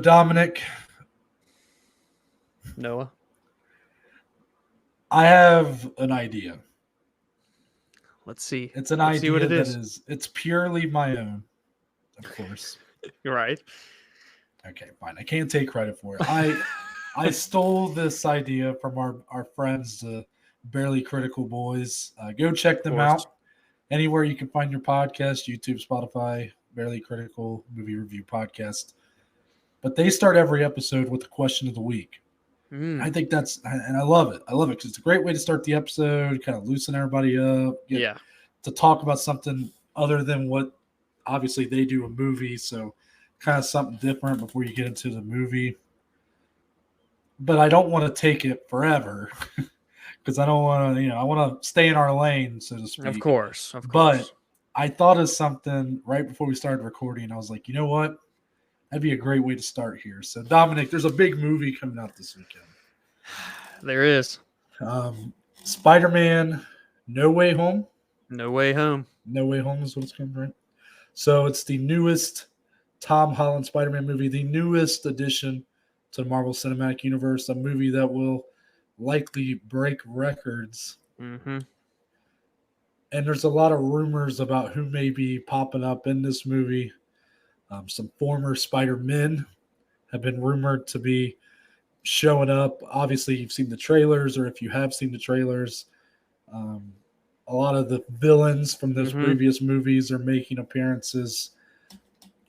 Dominic, Noah, I have an idea. let's see. It's an Let's idea see what it that is. it's purely my own, of course. You're right. Okay, fine. I can't take credit for it. I stole this idea from our friends, the Barely Critical Boys. Go check them out. Anywhere you can find your podcast, YouTube, Spotify, Barely Critical Movie Review Podcast. But they start every episode with the question of the week. I think and I love it. I love it because it's a great way to start the episode, kind of loosen everybody up. To talk about something other than what obviously they do a movie. So kind of something different before you get into the movie. But I don't want to take it forever because I don't want to, I want to stay in our lane, so to speak. Of course. But I thought of something right before we started recording. I was like, you know what? That'd be a great way to start here. So, Dominic, there's a big movie coming out this weekend. There is. Spider-Man No Way Home. No Way Home. No Way Home is what it's called, right? So it's the newest Tom Holland Spider-Man movie, the newest addition to the Marvel Cinematic Universe, a movie that will likely break records. Mm-hmm. And there's a lot of rumors about who may be popping up in this movie. Some former Spider-Men have been rumored to be showing up. Obviously, you've seen the trailers, or if you have seen the trailers, a lot of the villains from those previous movies are making appearances.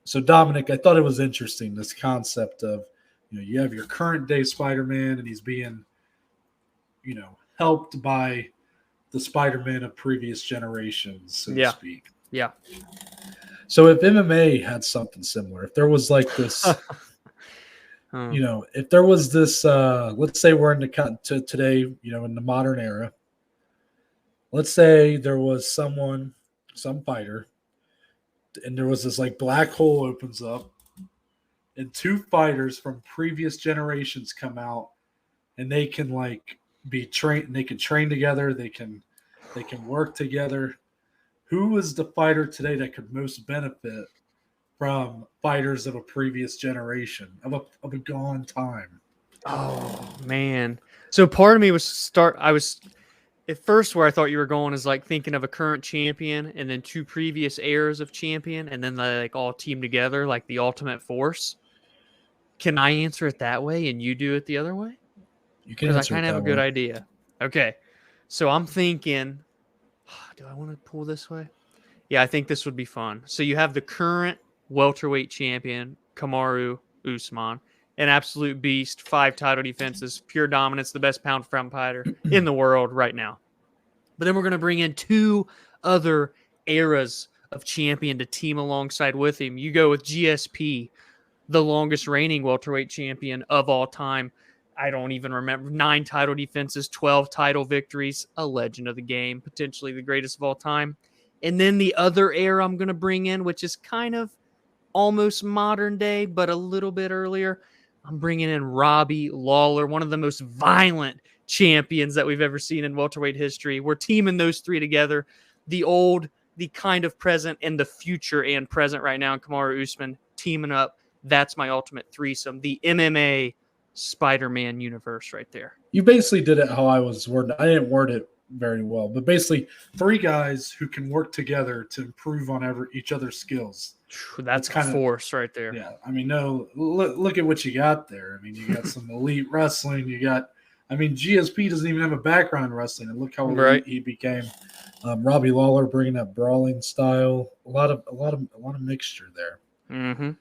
So, Dominic, I thought it was interesting, this concept of, you have your current day Spider-Man, and he's being, helped by the Spider-Man of previous generations, so to speak. Yeah. So if MMA had something similar, if there was like this, if there was this, let's say we're in today, in the modern era, let's say there was some fighter, and there was this like black hole opens up, and two fighters from previous generations come out, and they can like be trained, they can train together, they can work together. Who is the fighter today that could most benefit from fighters of a previous generation, of a gone time? Oh man! So part of me was at first where I thought you were going is like thinking of a current champion and then two previous eras of champion, and then they like all team together like the Ultimate Force. Can I answer it that way and you do it the other way? You can. Because I kind of have a good idea. Okay, so I'm thinking. Do I want to pull this way? Yeah, I think this would be fun. So you have the current welterweight champion, Kamaru Usman, an absolute beast, 5 title defenses, pure dominance, the best pound-for-pound fighter in the world right now. But then we're going to bring in 2 other eras of champion to team alongside with him. You go with GSP, the longest reigning welterweight champion of all time. I don't even remember, 9 title defenses, 12 title victories, a legend of the game, potentially the greatest of all time. And then the other era I'm going to bring in, which is kind of almost modern day, but a little bit earlier. I'm bringing in Robbie Lawler, one of the most violent champions that we've ever seen in welterweight history. We're teaming those 3 together, the old, the kind of present, and the future and present right now in Kamaru Usman teaming up. That's my ultimate threesome, the MMA Spider-Man universe right there. You basically did it how I was wording. I didn't word it very well, but basically 3 guys who can work together to improve on each other's skills. That's kind of force right there. Yeah, I mean, look at what you got there. I mean, you got some elite wrestling. GSP doesn't even have a background in wrestling, and look how elite he became. Robbie Lawler bringing that brawling style, a lot of mixture there. Mm-hmm.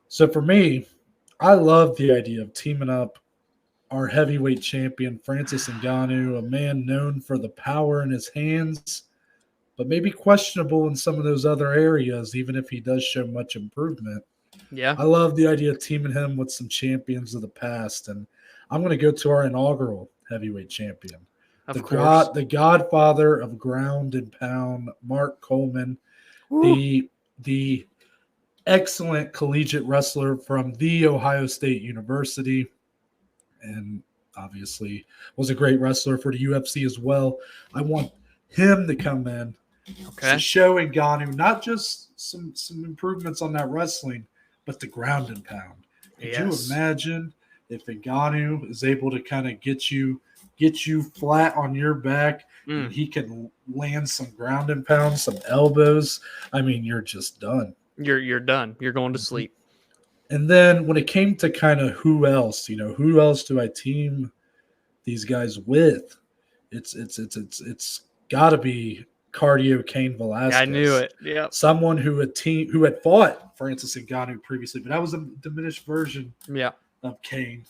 So for me, I love the idea of teaming up our heavyweight champion, Francis Ngannou, a man known for the power in his hands, but maybe questionable in some of those other areas, even if he does show much improvement. Yeah. I love the idea of teaming him with some champions of the past, and I'm going to go to our inaugural heavyweight champion, the godfather of ground and pound, Mark Coleman, the excellent collegiate wrestler from The Ohio State University, and obviously was a great wrestler for the UFC as well. I want him to come in to show Ngannou not just some improvements on that wrestling, but the ground and pound. Could you imagine if Ngannou is able to kind of get you flat on your back and he can land some ground and pound, some elbows? I mean, you're just done. You're done. You're going to sleep. And then when it came to kind of who else do I team these guys with? It's got to be Cardio Cain Velasquez. I knew it. Yeah. Someone who had fought Francis Ngannou previously, but that was a diminished version of Cain.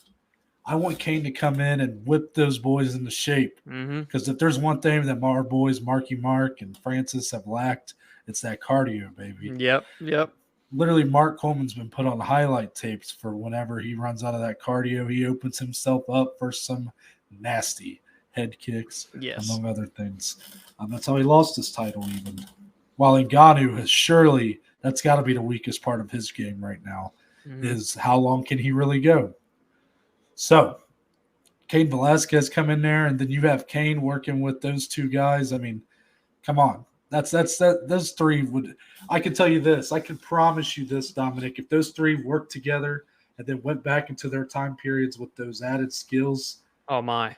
I want Cain to come in and whip those boys into shape. Because if there's one thing that our boys, Marky Mark and Francis, have lacked, it's that cardio, baby. Yep. Literally, Mark Coleman's been put on highlight tapes for whenever he runs out of that cardio. He opens himself up for some nasty head kicks, among other things. That's how he lost his title even. While Ngannou has surely, that's got to be the weakest part of his game right now, is how long can he really go? So, Cain Velasquez come in there, and then you have Cain working with those two guys. I mean, come on. Those three would – I can tell you this. I can promise you this, Dominic. If those three worked together and then went back into their time periods with those added skills – oh, my.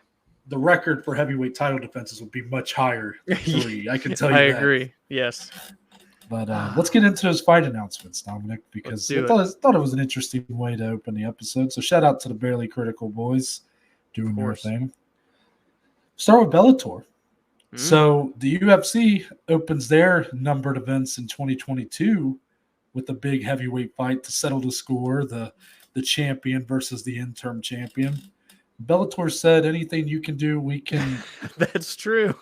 The record for heavyweight title defenses would be much higher than three. I can tell you that. I agree. Yes. But let's get into those fight announcements, Dominic, because I thought it was an interesting way to open the episode. So shout out to the Barely Critical boys doing their thing. Start with Bellator. So the UFC opens their numbered events in 2022 with a big heavyweight fight to settle the score, the champion versus the interim champion. Bellator said, anything you can do, we can. That's true.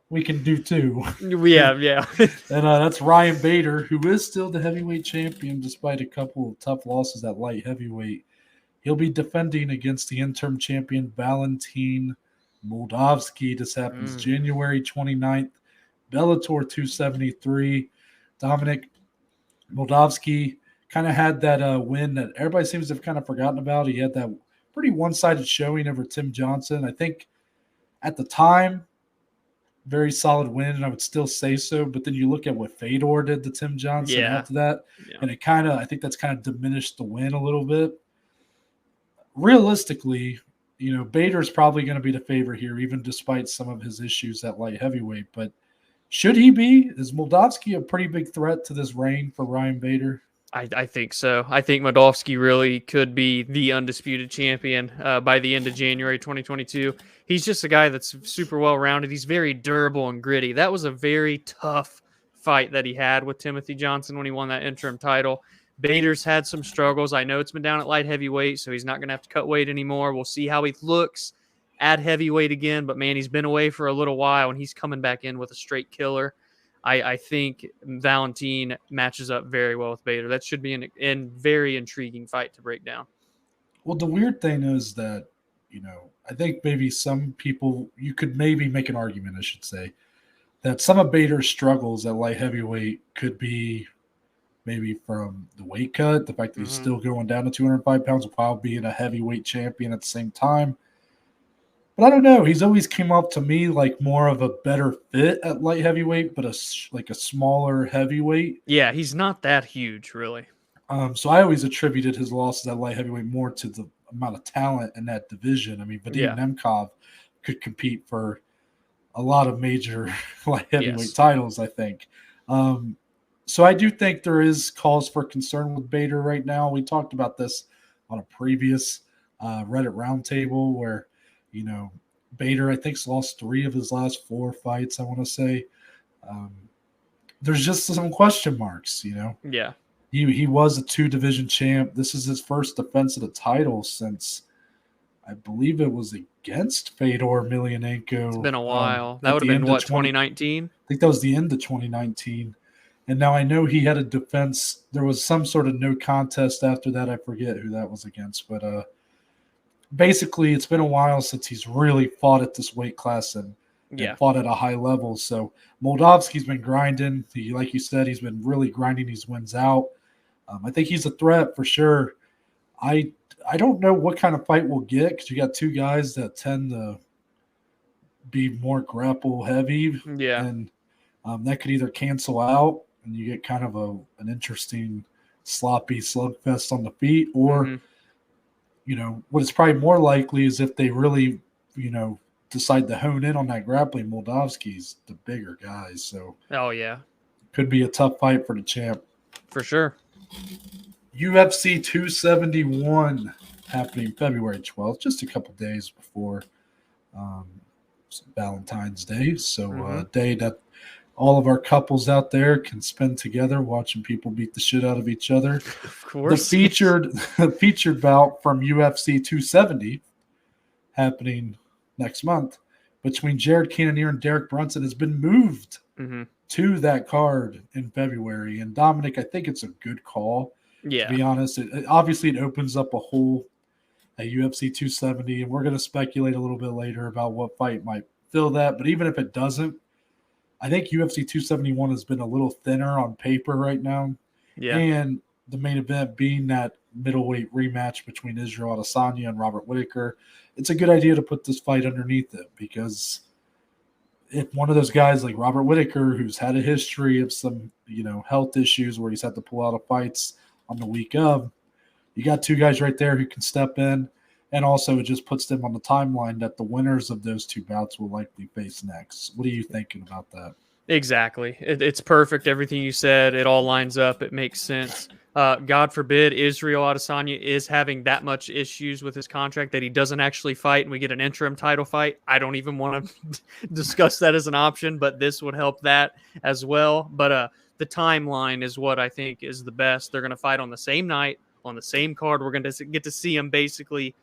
We can do too. Yeah. And that's Ryan Bader, who is still the heavyweight champion despite a couple of tough losses at light heavyweight. He'll be defending against the interim champion Valentin Moldavsky. This happens January 29th. Bellator 273. Dominic, Moldavsky kind of had that win that everybody seems to have kind of forgotten about. He had that pretty one-sided showing over Tim Johnson. I think at the time, very solid win, and I would still say so. But then you look at what Fedor did to Tim Johnson after that, and it kind of, I think that's kind of diminished the win a little bit. Realistically, Bader's probably going to be the favorite here, even despite some of his issues at light heavyweight. But should he be? Is Moldavsky a pretty big threat to this reign for Ryan Bader? I think so. I think Moldavsky really could be the undisputed champion by the end of January 2022. He's just a guy that's super well-rounded. He's very durable and gritty. That was a very tough fight that he had with Timothy Johnson when he won that interim title. Bader's had some struggles. I know it's been down at light heavyweight, so he's not going to have to cut weight anymore. We'll see how he looks at heavyweight again. But, man, he's been away for a little while, and he's coming back in with a straight killer. I think Valentin matches up very well with Bader. That should be a very intriguing fight to break down. Well, the weird thing is that, I think maybe some people, you could maybe make an argument, I should say, that some of Bader's struggles at light heavyweight could be maybe from the weight cut, the fact that he's still going down to 205 pounds while being a heavyweight champion at the same time. But I don't know. He's always came up to me like more of a better fit at light heavyweight, but a smaller heavyweight. Yeah, he's not that huge, really. So I always attributed his losses at light heavyweight more to the amount of talent in that division. I mean, Vadim Nemkov could compete for a lot of major light heavyweight titles, I think. So I do think there is cause for concern with Bader right now. We talked about this on a previous Reddit roundtable where, Bader, I think, has lost 3 of his last 4 fights, I want to say. There's just some question marks, Yeah. He was a 2-division champ. This is his first defense of the title since, I believe it was against Fedor Emelianenko. It's been a while. That would have been, 2019? I think that was the end of 2019. And now I know he had a defense. There was some sort of no contest after that. I forget who that was against. But basically, it's been a while since he's really fought at this weight class and fought at a high level. So Moldavsky's been grinding. Like you said, he's been really grinding these wins out. I think he's a threat for sure. I don't know what kind of fight we'll get because you got 2 guys that tend to be more grapple heavy. Yeah. And that could either cancel out and you get kind of an interesting sloppy slugfest on the feet, or what is probably more likely is if they really, decide to hone in on that grappling, Moldavsky's the bigger guy. So, Oh, yeah. could be a tough fight for the champ. For sure. UFC 271 happening February 12th, just a couple days before Valentine's Day. So, a day that all of our couples out there can spend together watching people beat the shit out of each other. Of course. The featured bout from UFC 270 happening next month between Jared Cannonier and Derrick Brunson has been moved to that card in February. And Dominic, I think it's a good call. Yeah. To be honest, obviously it opens up a hole at UFC 270, and we're going to speculate a little bit later about what fight might fill that. But even if it doesn't, I think UFC 271 has been a little thinner on paper right now. Yeah. And the main event being that middleweight rematch between Israel Adesanya and Robert Whittaker, it's a good idea to put this fight underneath it, because if one of those guys like Robert Whittaker, who's had a history of some, health issues where he's had to pull out of fights on the week of, you got two guys right there who can step in. And also it just puts them on the timeline that the winners of those two bouts will likely face next. What are you thinking about that? Exactly. It's perfect. Everything you said, it all lines up. It makes sense. God forbid Israel Adesanya is having that much issues with his contract that he doesn't actually fight and we get an interim title fight. I don't even want to discuss that as an option, but this would help that as well. But the timeline is what I think is the best. They're going to fight on the same night, on the same card. We're going to get to see them basically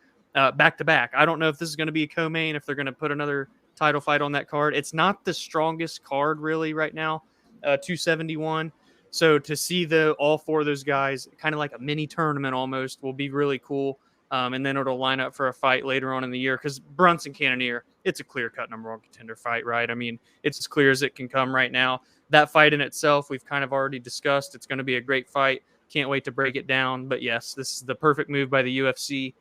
back to back. I don't know if this is going to be a co-main, if they're going to put another title fight on that card. It's not the strongest card really right now, 271. So to see all four of those guys, kind of like a mini tournament almost, will be really cool. And then it'll line up for a fight later on in the year, because Brunson Cannonier, it's a clear-cut number one contender fight, right? I mean, it's as clear as it can come right now. That fight in itself, we've kind of already discussed. It's going to be a great fight. Can't wait to break it down. But yes, this is the perfect move by the UFC.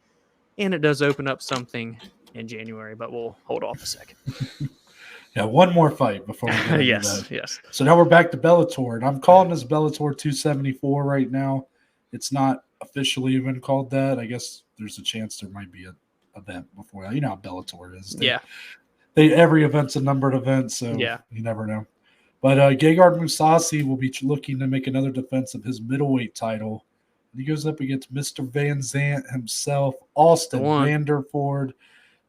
And it does open up something in January, but we'll hold off a second. Yeah, one more fight before we get into that. Yes. So now we're back to Bellator, and I'm calling this Bellator 274 right now. It's not officially even called that. I guess there's a chance there might be an event before that. You know how Bellator is. Every event's a numbered event, so you never know. But Gegard Mousasi will be looking to make another defense of his middleweight title. He goes up against Mr. Van Zant himself, Austin Vanderford,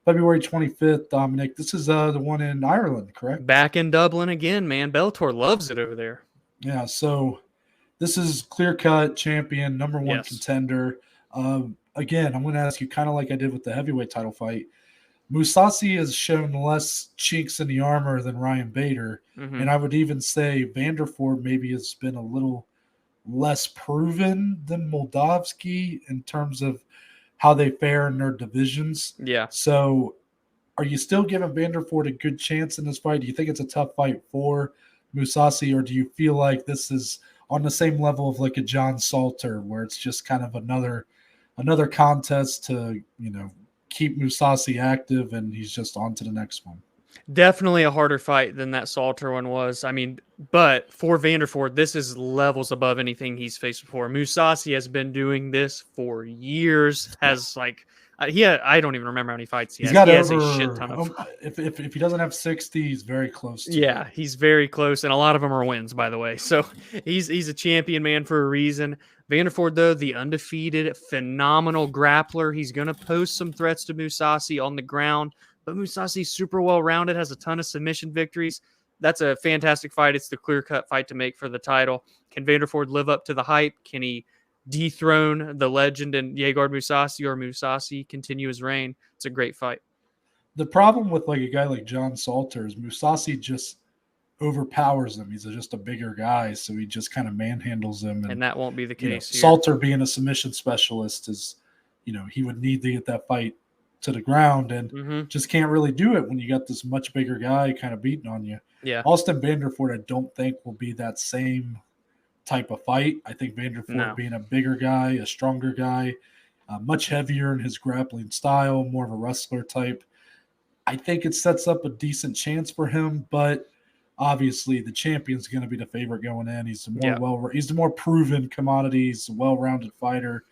February 25th, Dominic. This is the one in Ireland, correct? Back in Dublin again, man. Bellator loves it over there. Yeah, so this is clear-cut champion, number one contender. Again, I'm going to ask you kind of like I did with the heavyweight title fight. Mousasi has shown less chinks in the armor than Ryan Bader, and I would even say Vanderford maybe has been a little less proven than Moldavsky in terms of how they fare in their divisions. Yeah. So are you still giving Vanderford a good chance in this fight? Do you think it's a tough fight for Mousasi, or do you feel like this is on the same level of like a John Salter, where it's just kind of another contest to, keep Mousasi active and he's just on to the next one? Definitely a harder fight than that Salter one was. I mean, but for Vanderford, this is levels above anything he's faced before. Mousasi has been doing this for years. I don't even remember how many fights he has. Got he over, has a shit ton of. If he doesn't have 60, he's very close to it. He's very close, and a lot of them are wins, by the way. So he's a champion man for a reason. Vanderford, though, the undefeated, phenomenal grappler. He's going to pose some threats to Mousasi on the ground. But Mousasi's super well-rounded, has a ton of submission victories. That's a fantastic fight. It's the clear-cut fight to make for the title. Can Vanderford live up to the hype? Can he dethrone the legend in Gegard Mousasi, or Mousasi continue his reign? It's a great fight. The problem with like a guy like John Salter is Mousasi just overpowers him. He's just a bigger guy, so he just kind of manhandles him. And that won't be the case here. Salter being a submission specialist is, he would need to get that fight to the ground and just can't really do it when you got this much bigger guy kind of beating on you. Yeah. Austin Vanderford, I don't think will be that same type of fight. I think Vanderford being a bigger guy, a stronger guy, much heavier in his grappling style, more of a wrestler type. I think it sets up a decent chance for him, but obviously the champion's going to be the favorite going in. He's the more he's the more proven commodity. He's a well-rounded fighter.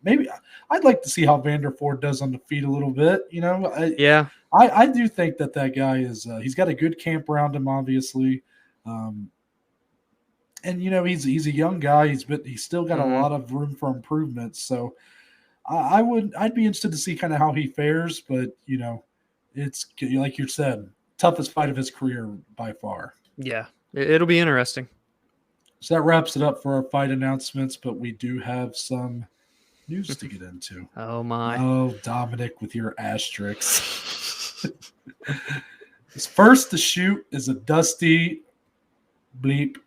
Maybe I'd like to see how Vanderford does on the feet a little bit. Yeah. I do think that guy is he's got a good camp around him, obviously. And he's a young guy. He's still got a lot of room for improvement. So I'd be interested to see kind of how he fares. But it's like you said, toughest fight of his career by far. Yeah, it'll be interesting. So that wraps it up for our fight announcements. But we do have some news to get into. Oh my! Oh, Dominic, with your asterisks. His first to shoot is a Dusty bleep.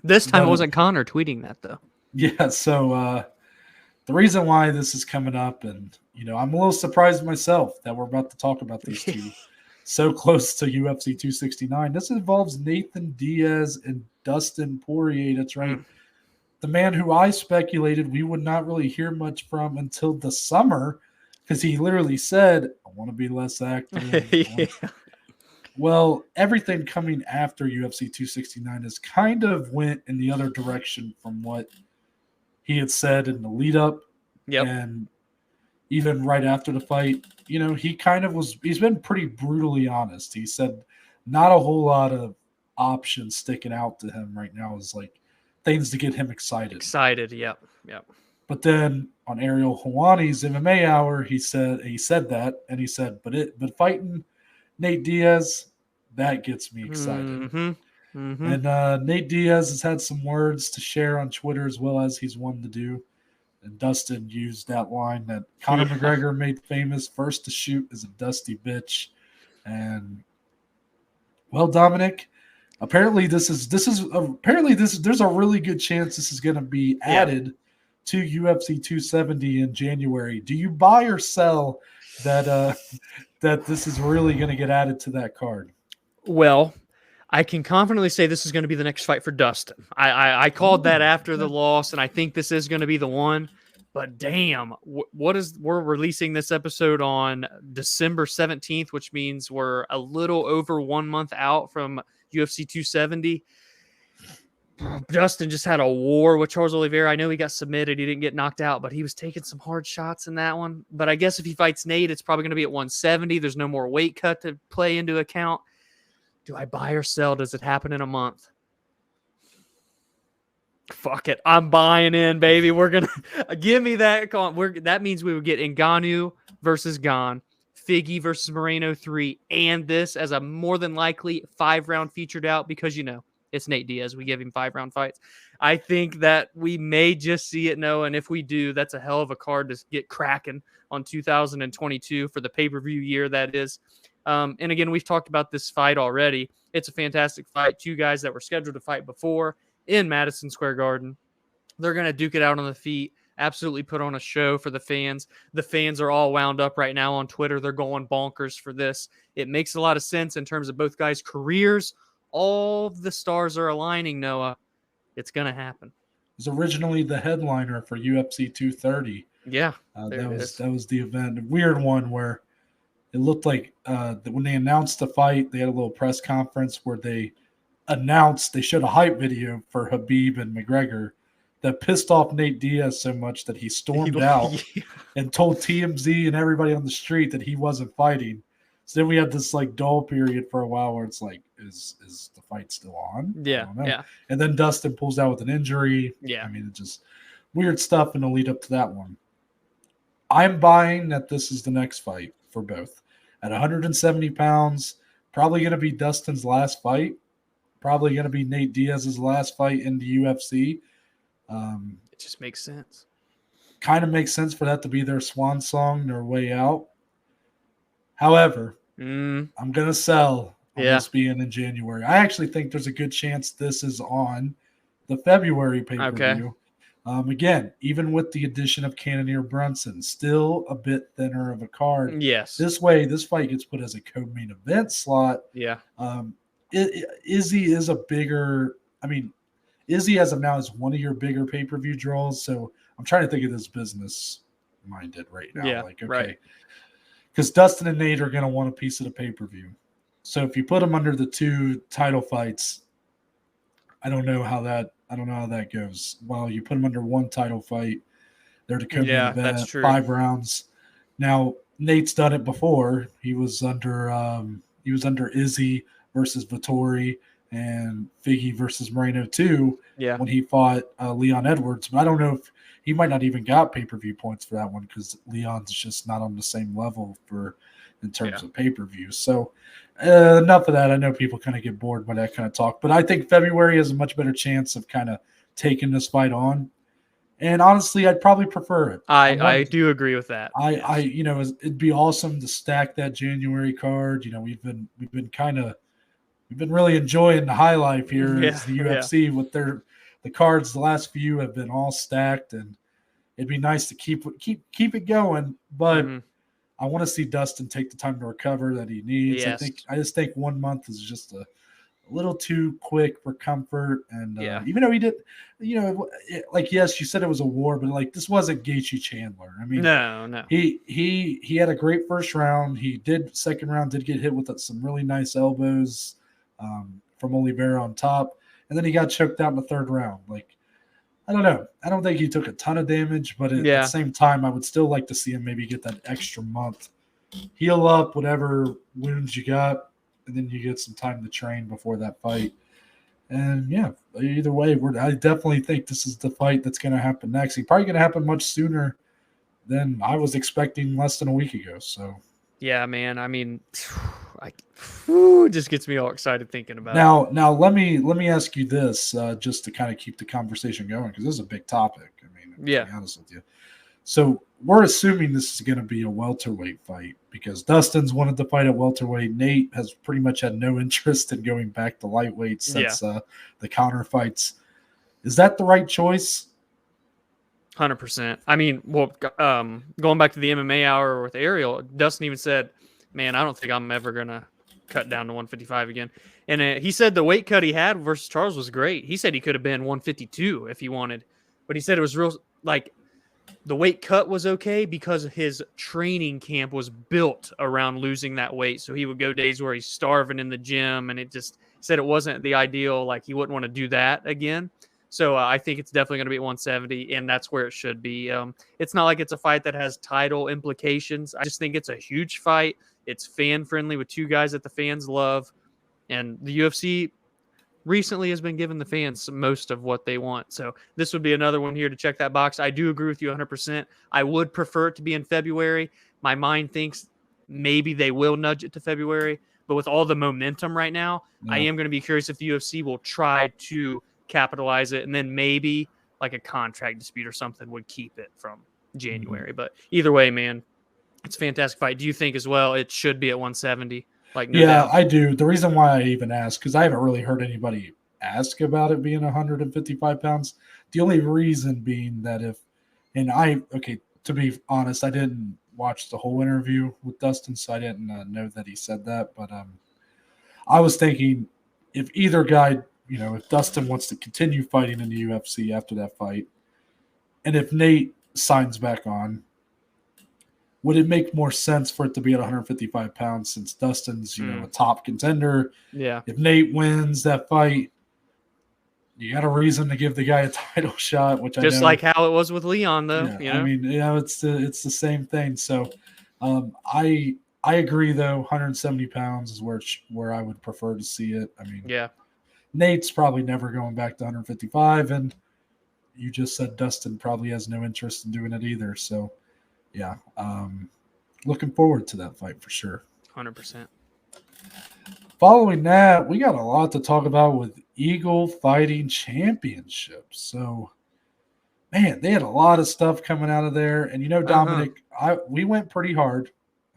This time it wasn't Connor tweeting that though. Yeah, so the reason why this is coming up, and I'm a little surprised myself that we're about to talk about these two so close to UFC 269. This involves Nathan Diaz and Dustin Poirier. That's right. The man who I speculated we would not really hear much from until the summer, because he literally said, I want to be less active. Yeah. Well, everything coming after UFC 269 has kind of went in the other direction from what he had said in the lead up. Yep. And even right after the fight, he's been pretty brutally honest. He said not a whole lot of options sticking out to him right now is like things to get him excited. Yep. But then on Ariel Helwani's MMA Hour, he said that, and he said, but fighting Nate Diaz, that gets me excited. And Nate Diaz has had some words to share on Twitter as well as he's wanted to do. And Dustin used that line that Conor McGregor made famous: first to shoot is a dusty bitch. And well, Dominic, apparently there's a really good chance this is going to be added to UFC 270 in January. Do you buy or sell that that this is really going to get added to that card? Well, I can confidently say this is going to be the next fight for Dustin. I called that after the loss, and I think this is going to be the one. But damn, we're releasing this episode on December 17th, which means we're a little over 1 month out from UFC 270. Dustin just had a war with Charles Oliveira. I know he got submitted. He didn't get knocked out, but he was taking some hard shots in that one. But I guess if he fights Nate, it's probably going to be at 170. There's no more weight cut to play into account. Do I buy or sell? Does it happen in a month? Fuck it. I'm buying in, baby. We're going to give me that. That means we would get Ngannou versus Gane, Figgy versus Moreno 3, and this as a more than likely 5-round featured out because, it's Nate Diaz. We give him 5-round fights. I think that we may just see it, Noah, and if we do, that's a hell of a card to get cracking on 2022 for the pay-per-view year, that is. And again, we've talked about this fight already. It's a fantastic fight. Two guys that were scheduled to fight before in Madison Square Garden. They're going to duke it out on the feet, absolutely put on a show for the fans. The fans are all wound up right now on Twitter. They're going bonkers for this. It makes a lot of sense in terms of both guys' careers. All the stars are aligning, Noah. It's going to happen. It was originally the headliner for UFC 230. Yeah. That was the event. A weird one where it looked like when they announced the fight, they had a little press conference where they showed a hype video for Khabib and McGregor that pissed off Nate Diaz so much that he stormed out and told TMZ and everybody on the street that he wasn't fighting. So then we had this dull period for a while where it's like, is the fight still on? Yeah. And then Dustin pulls out with an injury. Yeah. I mean, it's just weird stuff in the lead up to that one. I'm buying that this is the next fight for both. At 170 pounds, probably going to be Dustin's last fight. Probably going to be Nate Diaz's last fight in the UFC. It just makes sense. Kind of makes sense for that to be their swan song, their way out. However, I'm going to sell on this being in January. I actually think there's a good chance this is on the February pay-per-view. Okay. Again, even with the addition of Cannonier Brunson, still a bit thinner of a card. Yes. This way, this fight gets put as a co-main event slot. Yeah. Izzy is a bigger – Izzy as of now is one of your bigger pay-per-view draws, so I'm trying to think of this business-minded right now. Yeah, right. Because Dustin and Nate are going to want a piece of the pay-per-view. So if you put them under the two title fights, I don't know how that I don't know how that goes. Well, you put him under one title fight. They're the co-main Yeah, event, that's true. 5 rounds. Now Nate's done it before. He was under Izzy versus Vittori and Figgy versus Moreno too. Yeah. When he fought Leon Edwards, but I don't know if he might not even got pay-per-view points for that one because Leon's just not on the same level in terms of pay-per-view. So enough of that. I know people kind of get bored by that kind of talk, but I think February has a much better chance of kind of taking this fight on. And honestly, I'd probably prefer it. I do agree with that. It'd be awesome to stack that January card. We've been really enjoying the high life here as the UFC with the cards. The last few have been all stacked, and it'd be nice to keep it going. But I want to see Dustin take the time to recover that he needs. Yes. I just think 1 month is just a little too quick for comfort. And even though he did, yes, you said it was a war, but this wasn't Gaethje Chandler. I mean, no. He had a great first round. Second round did get hit with some really nice elbows from Oliveira on top, and then he got choked out in the third round. I don't know. I don't think he took a ton of damage, but at the same time, I would still like to see him maybe get that extra month, heal up whatever wounds you got, and then you get some time to train before that fight. And either way, I definitely think this is the fight that's going to happen next. It's probably going to happen much sooner than I was expecting less than a week ago. So yeah, man. I mean, it just gets me all excited thinking about it. Now let me ask you this, just to kind of keep the conversation going, because this is a big topic. I mean, to be honest with you. So we're assuming this is going to be a welterweight fight because Dustin's wanted to fight at welterweight. Nate has pretty much had no interest in going back to lightweight since the Connor fights. Is that the right choice? 100%. I mean, going back to the MMA hour with Ariel, Dustin even said, man, I don't think I'm ever going to cut down to 155 again. And he said the weight cut he had versus Charles was great. He said he could have been 152 if he wanted. But he said it was real, the weight cut was okay because his training camp was built around losing that weight. So he would go days where he's starving in the gym, and it just said it wasn't the ideal. He wouldn't want to do that again. So I think it's definitely going to be at 170, and that's where it should be. It's not like it's a fight that has title implications. I just think it's a huge fight. It's fan-friendly with two guys that the fans love, and the UFC recently has been giving the fans most of what they want. So this would be another one here to check that box. I do agree with you 100%. I would prefer it to be in February. My mind thinks maybe they will nudge it to February, but with all the momentum right now, I am going to be curious if the UFC will try to capitalize it, and then maybe a contract dispute or something would keep it from January. But either way, man, it's a fantastic fight. Do you think as well it should be at 170? No doubt. I do. The reason why I even asked, because I haven't really heard anybody ask about it being 155 pounds. The only reason being that to be honest, I didn't watch the whole interview with Dustin, so I didn't know that he said that. But I was thinking if either guy, if Dustin wants to continue fighting in the UFC after that fight, and if Nate signs back on, would it make more sense for it to be at 155 pounds since Dustin's, a top contender? Yeah. If Nate wins that fight, you got a reason to give the guy a title shot, which just like how it was with Leon, though. Yeah, I mean, it's the same thing. So, I agree though. 170 pounds is where I would prefer to see it. I mean, Nate's probably never going back to 155, and you just said Dustin probably has no interest in doing it either. So. Yeah, looking forward to that fight for sure. 100%. Following that, we got a lot to talk about with Eagle Fighting Championship. So, man, they had a lot of stuff coming out of there. And, Dominic, we went pretty hard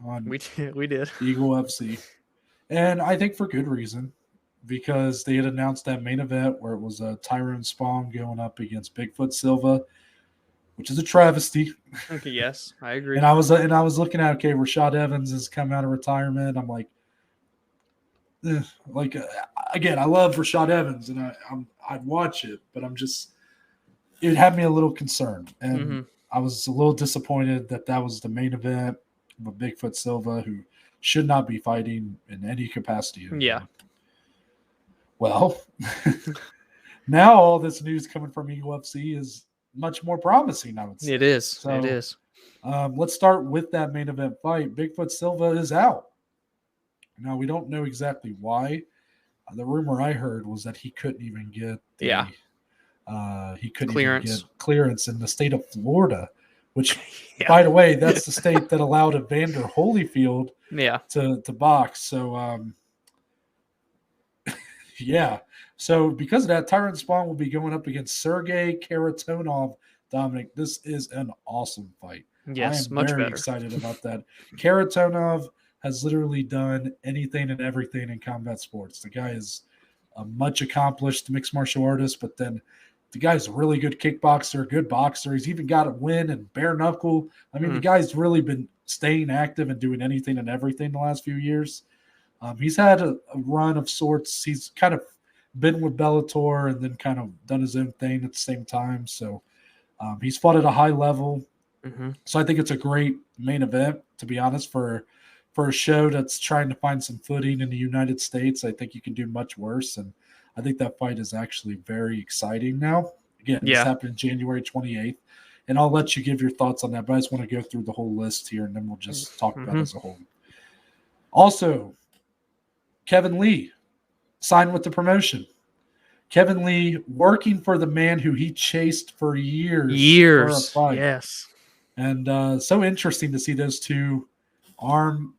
on we did Eagle FC. And I think for good reason, because they had announced that main event where it was Tyrone Spong going up against Bigfoot Silva, which is a travesty. Okay, yes, I agree. And I was looking at, Rashad Evans has come out of retirement. I'm like, again, I love Rashad Evans, and I'd watch it, but it had me a little concerned, and I was a little disappointed that was the main event of Bigfoot Silva, who should not be fighting in any capacity. Yeah. Well, now all this news coming from Eagle FC is much more promising, I would say. It is. So, it is. Let's start with that main event fight. Bigfoot Silva is out. Now, we don't know exactly why. The rumor I heard was that he couldn't even get clearance in the state of Florida, which, by the way, that's the state that allowed Evander Holyfield to box. So, So because of that, Tyrone Spong will be going up against Sergey Karatonov. Dominic, this is an awesome fight. Yes, I am much very better. excited about that. Karatonov has literally done anything and everything in combat sports. The guy is a much accomplished mixed martial artist, but then the guy's a really good kickboxer, a good boxer. He's even got a win in bare knuckle. I mean, the guy's really been staying active and doing anything and everything the last few years. He's had a run of sorts. He's kind of been with Bellator and then kind of done his own thing at the same time. So he's fought at a high level. So I think it's a great main event, to be honest, for a show that's trying to find some footing in the United States. I think you can do much worse. And I think that fight is actually very exciting now. Again, this happened January 28th. And I'll let you give your thoughts on that, but I just want to go through the whole list here, and then we'll just talk about it as a whole. Also, Kevin Lee signed with the promotion. Kevin Lee working for the man who he chased for years. For a fight. Yes. And so interesting to see those two arm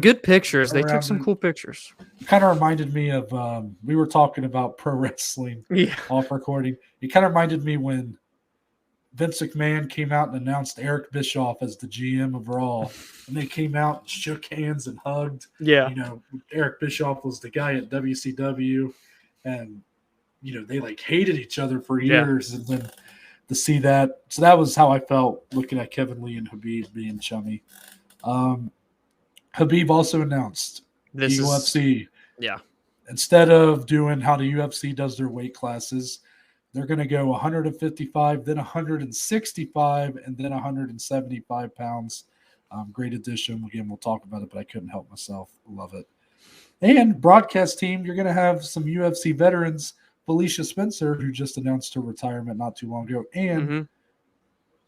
good pictures. They took some cool pictures. Kind of reminded me of we were talking about pro wrestling off recording. It kind of reminded me when Vince McMahon came out and announced Eric Bischoff as the GM of Raw, and they came out and shook hands and hugged. Yeah. You know, Eric Bischoff was the guy at WCW, and you know, they like hated each other for years, and then to see that. So that was how I felt looking at Kevin Lee and Khabib being chummy. Khabib also announced UFC. Yeah. Instead of doing how the UFC does their weight classes, they're going to go 155, then 165, and then 175 pounds. Great addition. Again, we'll talk about it, but I couldn't help myself. Love it. And broadcast team, you're going to have some UFC veterans, Felicia Spencer, who just announced her retirement not too long ago. And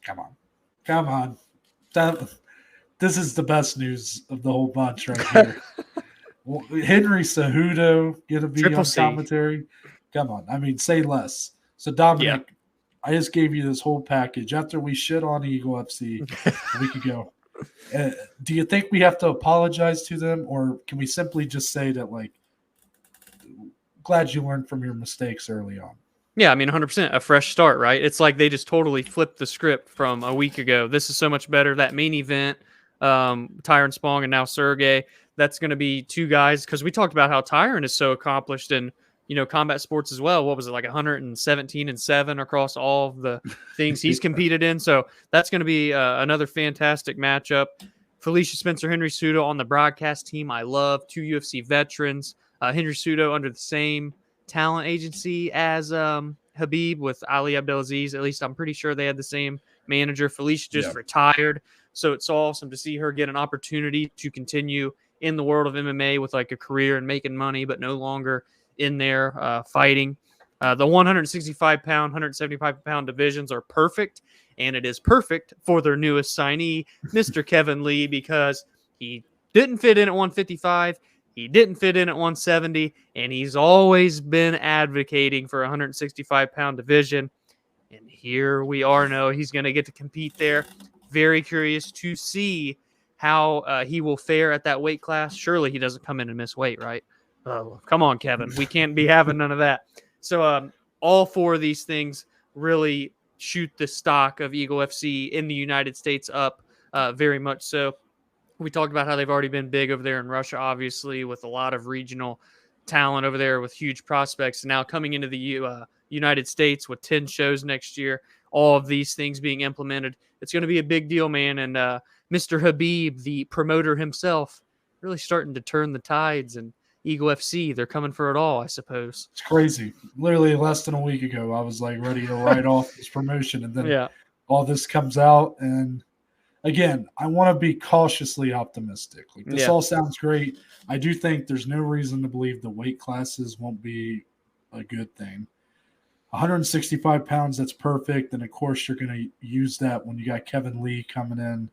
come on. This is the best news of the whole bunch right here. Henry Cejudo going to be on commentary. Come on. I mean, say less. So, Dominic, I just gave you this whole package. After we shit on Eagle FC a week ago, do you think we have to apologize to them, or can we simply just say that, like, glad you learned from your mistakes early on? Yeah, I mean, 100%, a fresh start, right? It's like they just totally flipped the script from a week ago. This is so much better. That main event, Tyrone Spong and now Sergey, that's going to be two guys, because we talked about how Tyrone is so accomplished in, you know, combat sports as well. What was it, like 117-7 across all of the things he's competed in? So that's going to be another fantastic matchup. Felicia Spencer, Henry Cejudo on the broadcast team. I love two UFC veterans. Henry Cejudo under the same talent agency as Khabib with Ali Abdelaziz. At least I'm pretty sure they had the same manager. Felicia just retired. So it's awesome to see her get an opportunity to continue in the world of MMA with like a career and making money, but no longer in there fighting. The 165-pound, 175-pound divisions are perfect, and it is perfect for their newest signee, Mr. Kevin Lee, because he didn't fit in at 155, he didn't fit in at 170, and he's always been advocating for a 165-pound division. And here we are now. He's going to get to compete there. Very curious to see how he will fare at that weight class. Surely he doesn't come in and miss weight, right? Oh, come on, Kevin. We can't be having none of that. So all four of these things really shoot the stock of Eagle FC in the United States up very much so. We talked about how they've already been big over there in Russia, obviously, with a lot of regional talent over there with huge prospects. Now coming into the United States with 10 shows next year, all of these things being implemented, it's going to be a big deal, man. And Mr. Khabib, the promoter himself, really starting to turn the tides, and Eagle FC, they're coming for it all, I suppose. It's crazy. Literally less than a week ago, I was like ready to write off this promotion, and then all this comes out. And again, I want to be cautiously optimistic. Like, this all sounds great. I do think there's no reason to believe the weight classes won't be a good thing. 165 pounds, that's perfect. And of course, you're going to use that when you got Kevin Lee coming in.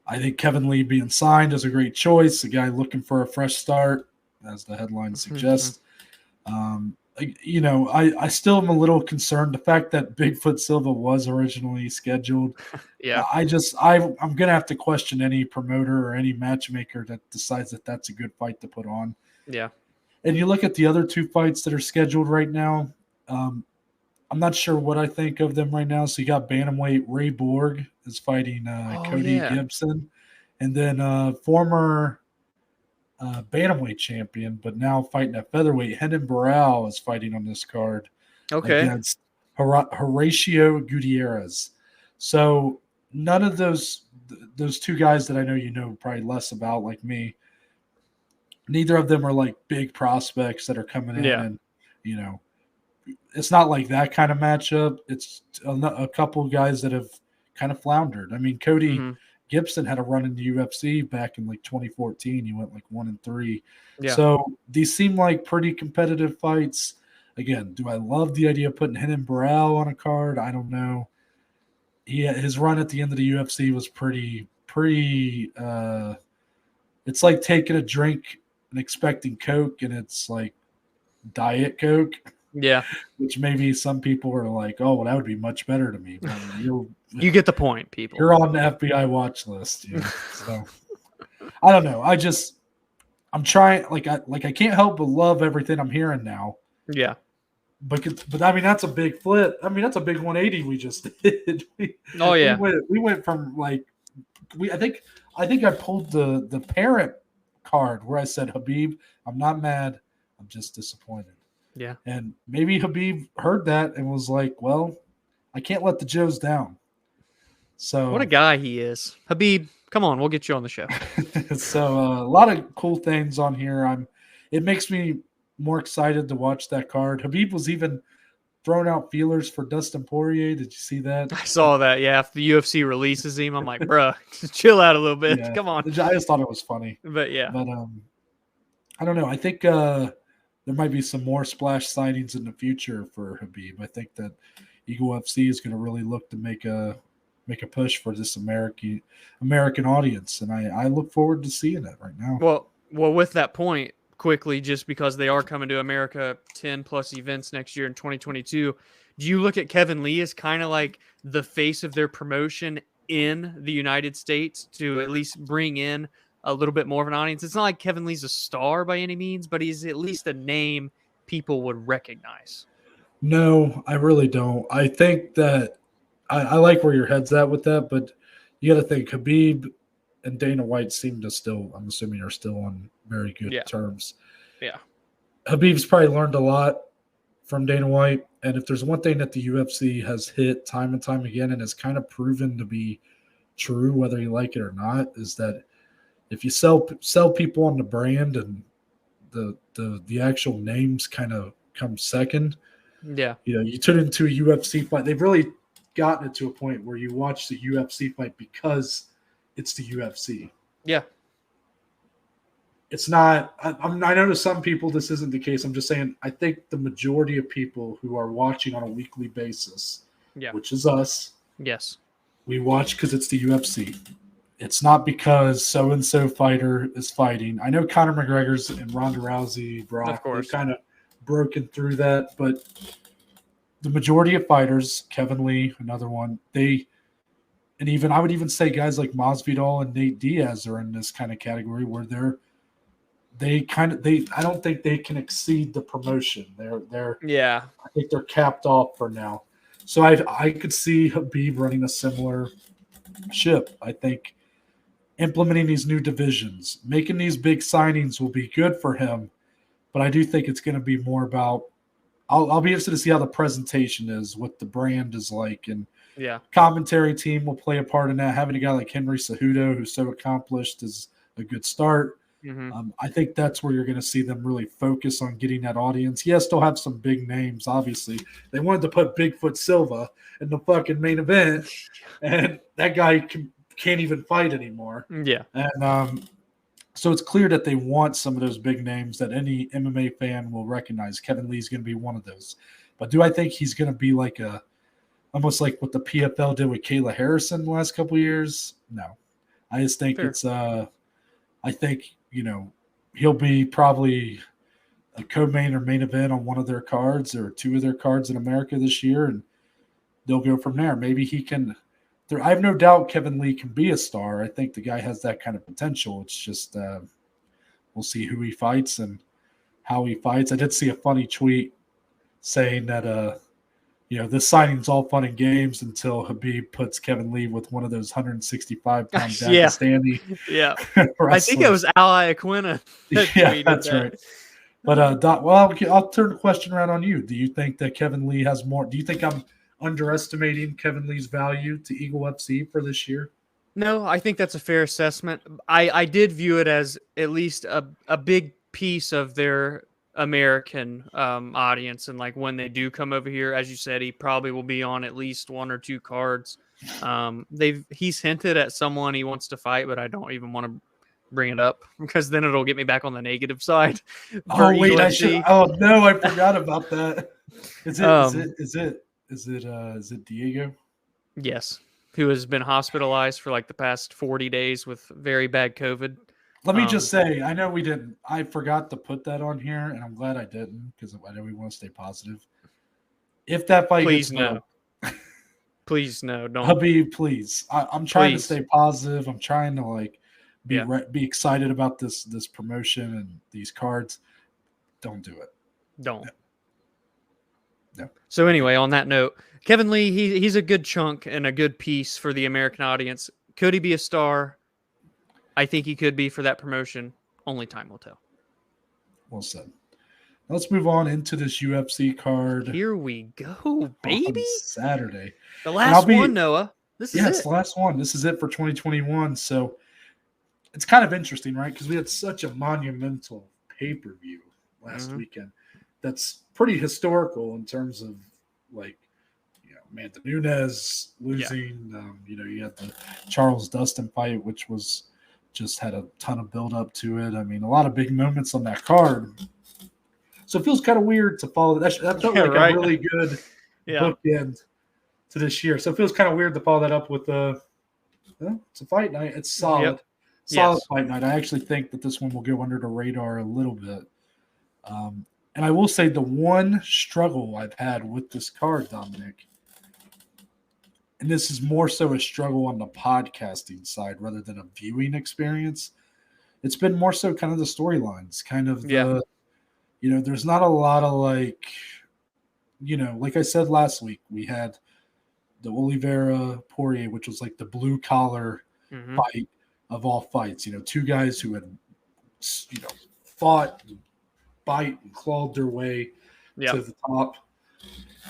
I think Kevin Lee being signed is a great choice. A guy looking for a fresh start, as the headline suggests. I still am a little concerned. The fact that Bigfoot Silva was originally scheduled. I'm going to have to question any promoter or any matchmaker that decides that that's a good fight to put on. Yeah. And you look at the other 2 fights that are scheduled right now. I'm not sure what I think of them right now. So you got bantamweight Ray Borg is fighting Cody Gibson, and then former bantamweight champion, but now fighting at featherweight, Renan Barão is fighting on this card against Horacio Gutierrez. So none of those 2 guys that I know you know probably less about, like me, neither of them are like big prospects that are coming in, and it's not like that kind of matchup. It's a couple of guys that have kind of floundered. I mean, Cody Gibson had a run in the UFC back in like 2014. He went like 1-3. Yeah. So these seem like pretty competitive fights. Again, do I love the idea of putting Renan Barão on a card? I don't know. His run at the end of the UFC was pretty. It's like taking a drink and expecting Coke, and it's like Diet Coke. Yeah. Which maybe some people are like, oh, well, that would be much better to me. But you get the point, people. You're on the FBI watch list. So I don't know. I'm trying. I can't help but love everything I'm hearing now. Yeah. But I mean, that's a big flip. I mean, that's a big 180 we just did. We went from like I think I pulled the parent card where I said, Khabib, I'm not mad, I'm just disappointed. Yeah. And maybe Khabib heard that and was like, well, I can't let the Joes down. So what a guy he is. Khabib, come on, we'll get you on the show. So a lot of cool things on here. It makes me more excited to watch that card. Khabib was even throwing out feelers for Dustin Poirier. Did you see that? I saw that. Yeah, if the UFC releases him, I'm like, bruh, chill out a little bit. Yeah. Come on. I just thought it was funny. But yeah. But I don't know. I think there might be some more splash signings in the future for Khabib. I think that Eagle FC is going to really look to make a push for this American audience, and I look forward to seeing it right now. Well, with that point, quickly, just because they are coming to America 10 plus events next year in 2022, do you look at Kevin Lee as kind of like the face of their promotion in the United States to at least bring in a little bit more of an audience? It's not like Kevin Lee's a star by any means, but he's at least a name people would recognize. No, I really don't. I think that I like where your head's at with that, but you got to think Khabib and Dana White seem to still, I'm assuming, are still on very good terms. Yeah. Khabib's probably learned a lot from Dana White, and if there's one thing that the UFC has hit time and time again and has kind of proven to be true, whether you like it or not, is that if you sell people on the brand and the actual names kind of come second, you turn into a UFC fight. They've really gotten it to a point where you watch the UFC fight because it's the UFC. Yeah. It's not – I know to some people this isn't the case. I'm just saying I think the majority of people who are watching on a weekly basis, which is us, we watch because it's the UFC. It's not because so-and-so fighter is fighting. I know Conor McGregor's and Ronda Rousey, Brock, they've kind of broken through that, but the majority of fighters, Kevin Lee, another one, I would even say guys like Masvidal and Nate Diaz are in this kind of category where I don't think they can exceed the promotion. I think they're capped off for now. So I could see Khabib running a similar ship. I think implementing these new divisions, making these big signings will be good for him, but I do think it's going to be more about I'll be interested to see how the presentation is, what the brand is like, and commentary team will play a part in that. Having a guy like Henry Cejudo, who's so accomplished, is a good start. Mm-hmm. I think that's where you're going to see them really focus on getting that audience. Yes, they'll have some big names, obviously. They wanted to put Bigfoot Silva in the fucking main event, and that guy can't even fight anymore. Yeah. And So it's clear that they want some of those big names that any MMA fan will recognize. Kevin Lee's going to be one of those. But do I think he's going to be like almost like what the PFL did with Kayla Harrison the last couple of years? No. I just think I think, he'll be probably a co-main or main event on one of their cards or two of their cards in America this year, and they'll go from there. Maybe he can – I have no doubt Kevin Lee can be a star. I think the guy has that kind of potential. It's just we'll see who he fights and how he fights. I did see a funny tweet saying that this signing's all fun and games until Khabib puts Kevin Lee with one of those 165-pound Dagestani. Yeah. I think it was Ally Aquina. Yeah, that's right. But I'll turn the question around on you. Do you think that Kevin Lee has more? Do you think I'm underestimating Kevin Lee's value to Eagle FC for this year? No, I think that's a fair assessment. I did view it as at least a big piece of their American audience, and like when they do come over here, as you said, he probably will be on at least one or two cards. He's hinted at someone he wants to fight, but I don't even want to bring it up because then it'll get me back on the negative side. Oh wait, I should. Oh no, I forgot about that. Is it Diego? Yes, who has been hospitalized for like the past 40 days with very bad COVID. Let me just say, I know I forgot to put that on here, and I'm glad I didn't because I know we want to stay positive. If that fight please no. Please no, don't. Khabib, please. I'm trying to stay positive. I'm trying to be excited about this promotion and these cards. Don't do it. Don't. No. So anyway, on that note, Kevin Lee, he's a good chunk and a good piece for the American audience. Could he be a star? I think he could be for that promotion. Only time will tell. Well said. Let's move on into this UFC card. Here we go, baby. Saturday. The last one, Noah. This is it. It's the last one. This is it for 2021. So it's kind of interesting, right? Because we had such a monumental pay-per-view last weekend. That's pretty historical in terms of Amanda Nunes losing. You had the Charles Dustin fight, which was just had a ton of build up to it. I mean, a lot of big moments on that card. So it feels kind of weird to follow that. That felt like a really good bookend to this year. So it feels kind of weird to follow that up with it's a fight night. It's solid. Solid fight night. I actually think that this one will go under the radar a little bit. And I will say the one struggle I've had with this card, Dominic, and this is more so a struggle on the podcasting side rather than a viewing experience. It's been more so kind of the storylines, kind of there's not a lot of like I said last week, we had the Oliveira Poirier, which was like the blue collar fight of all fights. Two guys who had fought, bite and clawed their way to the top,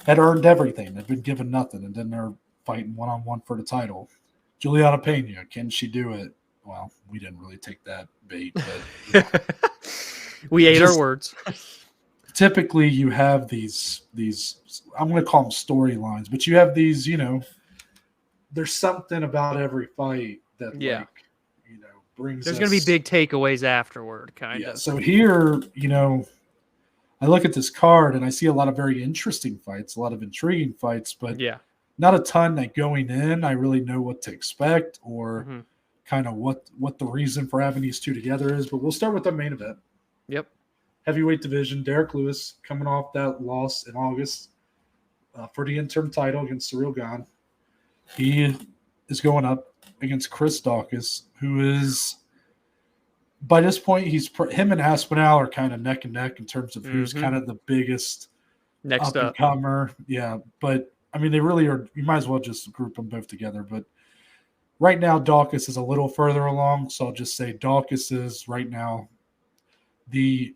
had earned everything. They've been given nothing, and then they're fighting one-on-one for the title. Juliana Pena, can she do it? Well, we didn't really take that bait, but we ate our words. Typically, you have these I'm going to call them storylines, but you have these, there's something about every fight that brings. There's going to be big takeaways afterward, kind of. So here, I look at this card and I see a lot of very interesting fights, a lot of intriguing fights, but not a ton that going in I really know what to expect or kind of what the reason for having these two together is. But we'll start with the main event. Yep. Heavyweight division, Derrick Lewis coming off that loss in August for the interim title against Cyril Gane. He is going up against Chris Daukaus, who is, by this point, him and Aspinall are kind of neck and neck in terms of who's kind of the biggest next up and comer. Yeah, but I mean, they really are. You might as well just group them both together. But right now, Daukaus is a little further along, so I'll just say Daukaus is right now the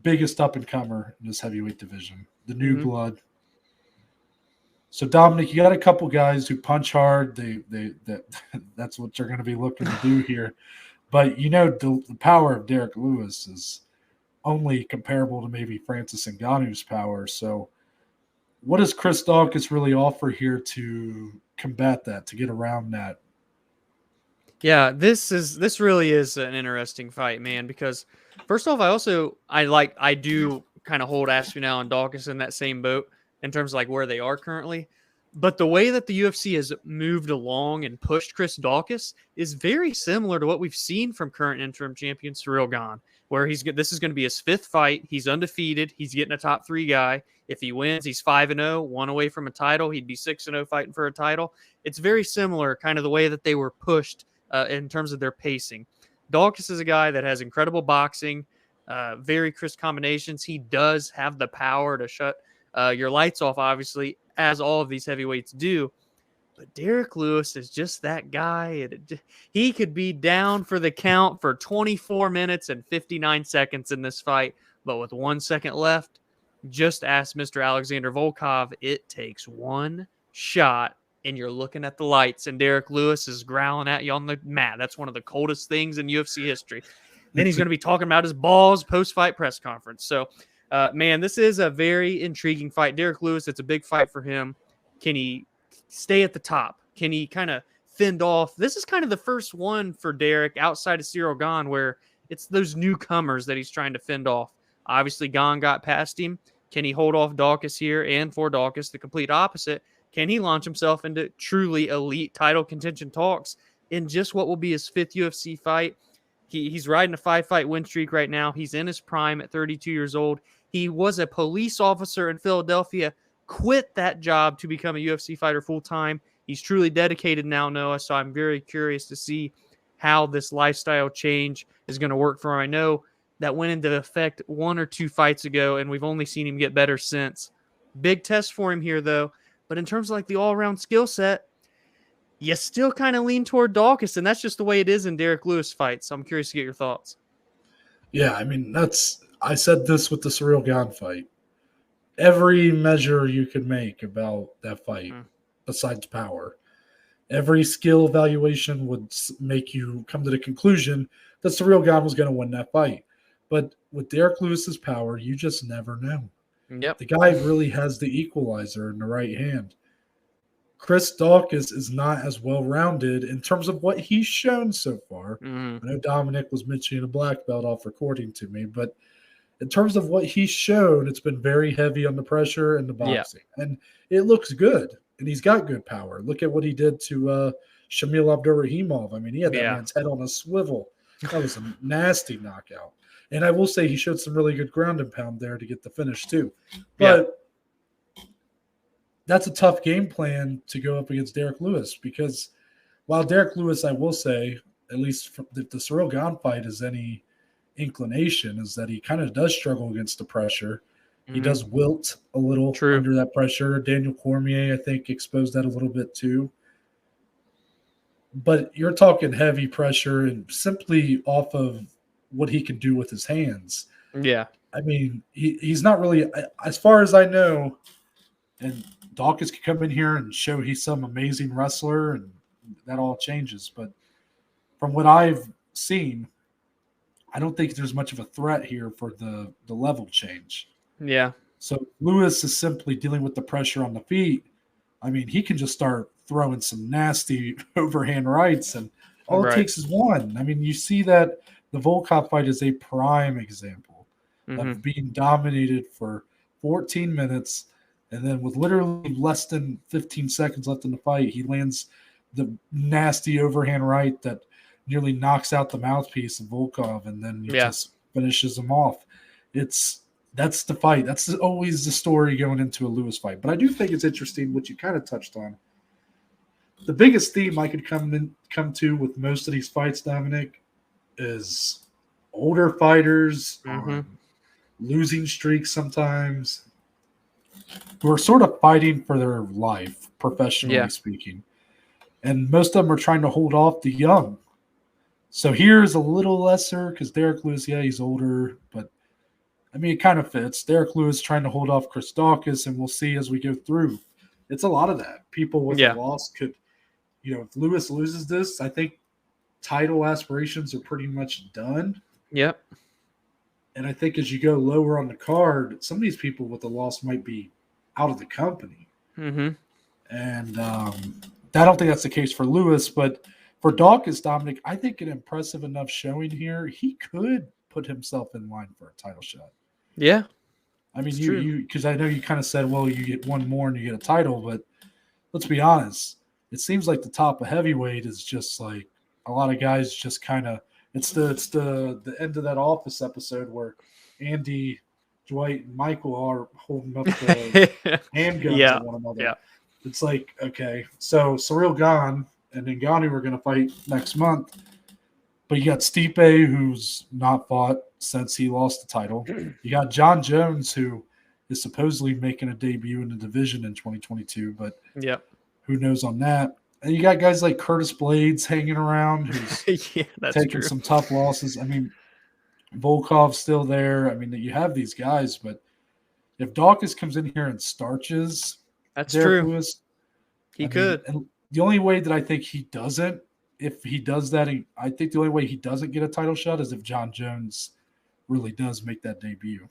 biggest up and comer in this heavyweight division, the new blood. So Dominic, you got a couple guys who punch hard. That's what you're going to be looking to do here. But the power of Derrick Lewis is only comparable to maybe Francis Ngannou's power. So what does Chris Daukaus really offer here to combat that, to get around that? Yeah, this really is an interesting fight, man, because first off, I do kind of hold Aspinall and Daukaus in that same boat in terms of like where they are currently. But the way that the UFC has moved along and pushed Chris Daukaus is very similar to what we've seen from current interim champion Ciryl Gane, where this is going to be his 5th fight. He's undefeated. He's getting a top 3 guy. If he wins, he's 5-0, one away from a title. He'd be 6-0 fighting for a title. It's very similar, kind of the way that they were pushed in terms of their pacing. Daukaus is a guy that has incredible boxing, very crisp combinations. He does have the power to shut your lights off, obviously, as all of these heavyweights do. But Derrick Lewis is just that guy. He could be down for the count for 24 minutes and 59 seconds in this fight. But with 1 second left, just ask Mr. Alexander Volkov, it takes one shot and you're looking at the lights and Derrick Lewis is growling at you on the mat. That's one of the coldest things in UFC history. Then he's going to be talking about his balls post-fight press conference. So, man, this is a very intriguing fight. Derrick Lewis, it's a big fight for him. Can he stay at the top? Can he kind of fend off? This is kind of the first one for Derrick outside of Ciryl Gane where it's those newcomers that he's trying to fend off. Obviously, Gane got past him. Can he hold off Daukaus here? And for Daukaus, the complete opposite. Can he launch himself into truly elite title contention talks in just what will be his 5th UFC fight? He's riding a 5-fight win streak right now. He's in his prime at 32 years old. He was a police officer in Philadelphia, quit that job to become a UFC fighter full-time. He's truly dedicated now, Noah, so I'm very curious to see how this lifestyle change is going to work for him. I know that went into effect 1 or 2 fights ago, and we've only seen him get better since. Big test for him here, though. But in terms of like the all-around skill set, you still kind of lean toward Daukaus, and that's just the way it is in Derrick Lewis fights. So I'm curious to get your thoughts. Yeah, I mean, I said this with the Ciryl Gane fight. Every measure you could make about that fight, besides power, every skill evaluation would make you come to the conclusion that Ciryl Gane was going to win that fight. But with Derrick Lewis's power, you just never know. Yep. The guy really has the equalizer in the right hand. Chris Daukaus is not as well-rounded in terms of what he's shown so far. I know Dominic was mentioning a black belt off recording to me, but in terms of what he's shown, it's been very heavy on the pressure and the boxing. Yeah. And it looks good, and he's got good power. Look at what he did to Shamil Abdurakhimov. I mean, he had that man's head on a swivel. That was a nasty knockout. And I will say he showed some really good ground and pound there to get the finish too. But that's a tough game plan to go up against Derrick Lewis because while Derrick Lewis, I will say, at least if the Ciryl Gane fight is any inclination, is that he kind of does struggle against the pressure. He does wilt a little under that pressure. Daniel Cormier, I think, exposed that a little bit too. But you're talking heavy pressure and simply off of what he can do with his hands. Yeah. I mean, he's not really, as far as I know, and Daukaus could come in here and show he's some amazing wrestler, and that all changes. But from what I've seen, I don't think there's much of a threat here for the level change. Yeah. So Lewis is simply dealing with the pressure on the feet. I mean, he can just start throwing some nasty overhand rights, and all it takes is one. I mean, you see that the Volkov fight is a prime example of being dominated for 14 minutes, and then with literally less than 15 seconds left in the fight, he lands the nasty overhand right that nearly knocks out the mouthpiece of Volkov, and then he just finishes him off. That's the fight. That's always the story going into a Lewis fight. But I do think it's interesting what you kind of touched on. The biggest theme I could come to with most of these fights, Dominic, is older fighters on losing streaks sometimes who are sort of fighting for their life, professionally speaking. And most of them are trying to hold off the young. So here's a little lesser because Derrick Lewis, he's older, but I mean, it kind of fits. Derrick Lewis trying to hold off Chris Daukaus, and we'll see as we go through. It's a lot of that. People with a loss could, if Lewis loses this, I think title aspirations are pretty much done. Yep. And I think as you go lower on the card, some of these people with the loss might be out of the company. And I don't think that's the case for Lewis, but for Daukaus, Dominic, I think an impressive enough showing here. He could put himself in line for a title shot. Yeah. I mean, because I know you kind of said, well, you get one more and you get a title, but let's be honest. It seems like the top of heavyweight is just like a lot of guys just kind of. It's the end of that Office episode where Andy, Dwight, and Michael are holding up the handguns at one another. Yeah. It's like, okay, so Ciryl Gane and Ngannou were going to fight next month, but you got Stipe, who's not fought since he lost the title. You got John Jones, who is supposedly making a debut in the division in 2022, but who knows on that. And you got guys like Curtis Blades hanging around, who's taking some tough losses. I mean, Volkov's still there. I mean, you have these guys, but if Daukaus comes in here and starches, that's Derrick true. Lewis, He could. And the only way that I think he doesn't, if he does that, I think the only way he doesn't get a title shot is if John Jones really does make that debut.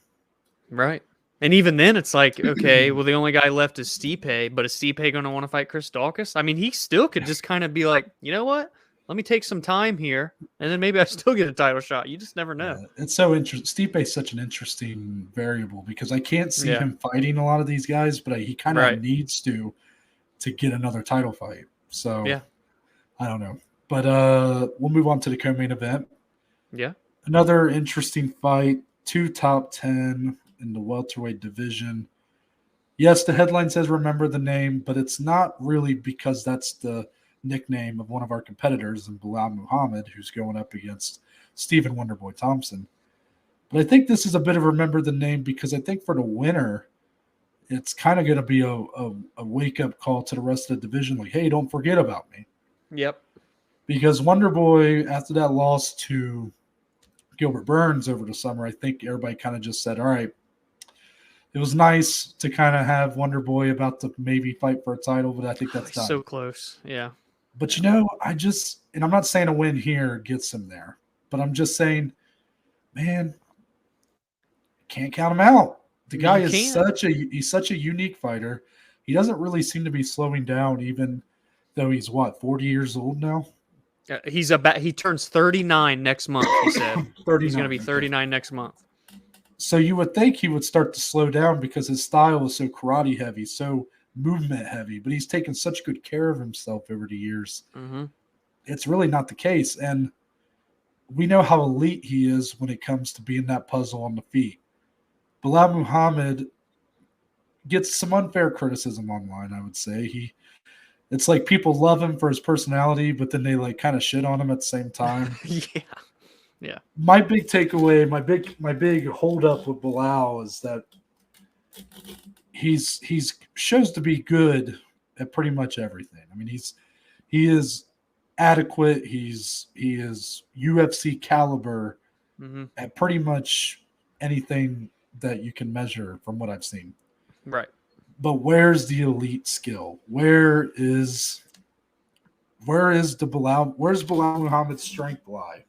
Right. And even then, it's like, okay, well, the only guy left is Stipe, but is Stipe going to want to fight Chris Daukaus? I mean, he still could just kind of be like, you know what? Let me take some time here, and then maybe I still get a title shot. You just never know. Yeah, it's so interesting. Stipe is such an interesting variable because I can't see him fighting a lot of these guys, but he kind of needs to get another title fight. So, I don't know. But we'll move on to the co-main event. Yeah. Another interesting fight, 2 top 10 in the welterweight division. Yes, the headline says remember the name, but it's not really because that's the nickname of one of our competitors in Belal Muhammad, who's going up against Stephen Wonderboy Thompson. But I think this is a bit of remember the name because I think for the winner, it's kind of going to be a wake-up call to the rest of the division, like, hey, don't forget about me. Yep. Because Wonderboy, after that loss to Gilbert Burns over the summer, I think everybody kind of just said, all right, it was nice to kind of have Wonderboy about to maybe fight for a title, but I think that's done. So close, yeah. But, and I'm not saying a win here gets him there, but I'm just saying, man, can't count him out. The guy is such a unique fighter. He doesn't really seem to be slowing down, even though he's 40 years old now. He turns 39 next month. He said he's going to be 39 next month. So you would think he would start to slow down because his style is so karate heavy, so movement heavy, but he's taken such good care of himself over the years. Mm-hmm. It's really not the case. And we know how elite he is when it comes to being that puzzle on the feet. Belal Muhammad gets some unfair criticism online, I would say. It's like people love him for his personality, but then they like kind of shit on him at the same time. Yeah. My big takeaway, my big holdup with Belal is that he's shows to be good at pretty much everything. I mean, he is adequate. He is UFC caliber at pretty much anything that you can measure from what I've seen. Right. But where's the elite skill? Where's Belal Muhammad's strength lie?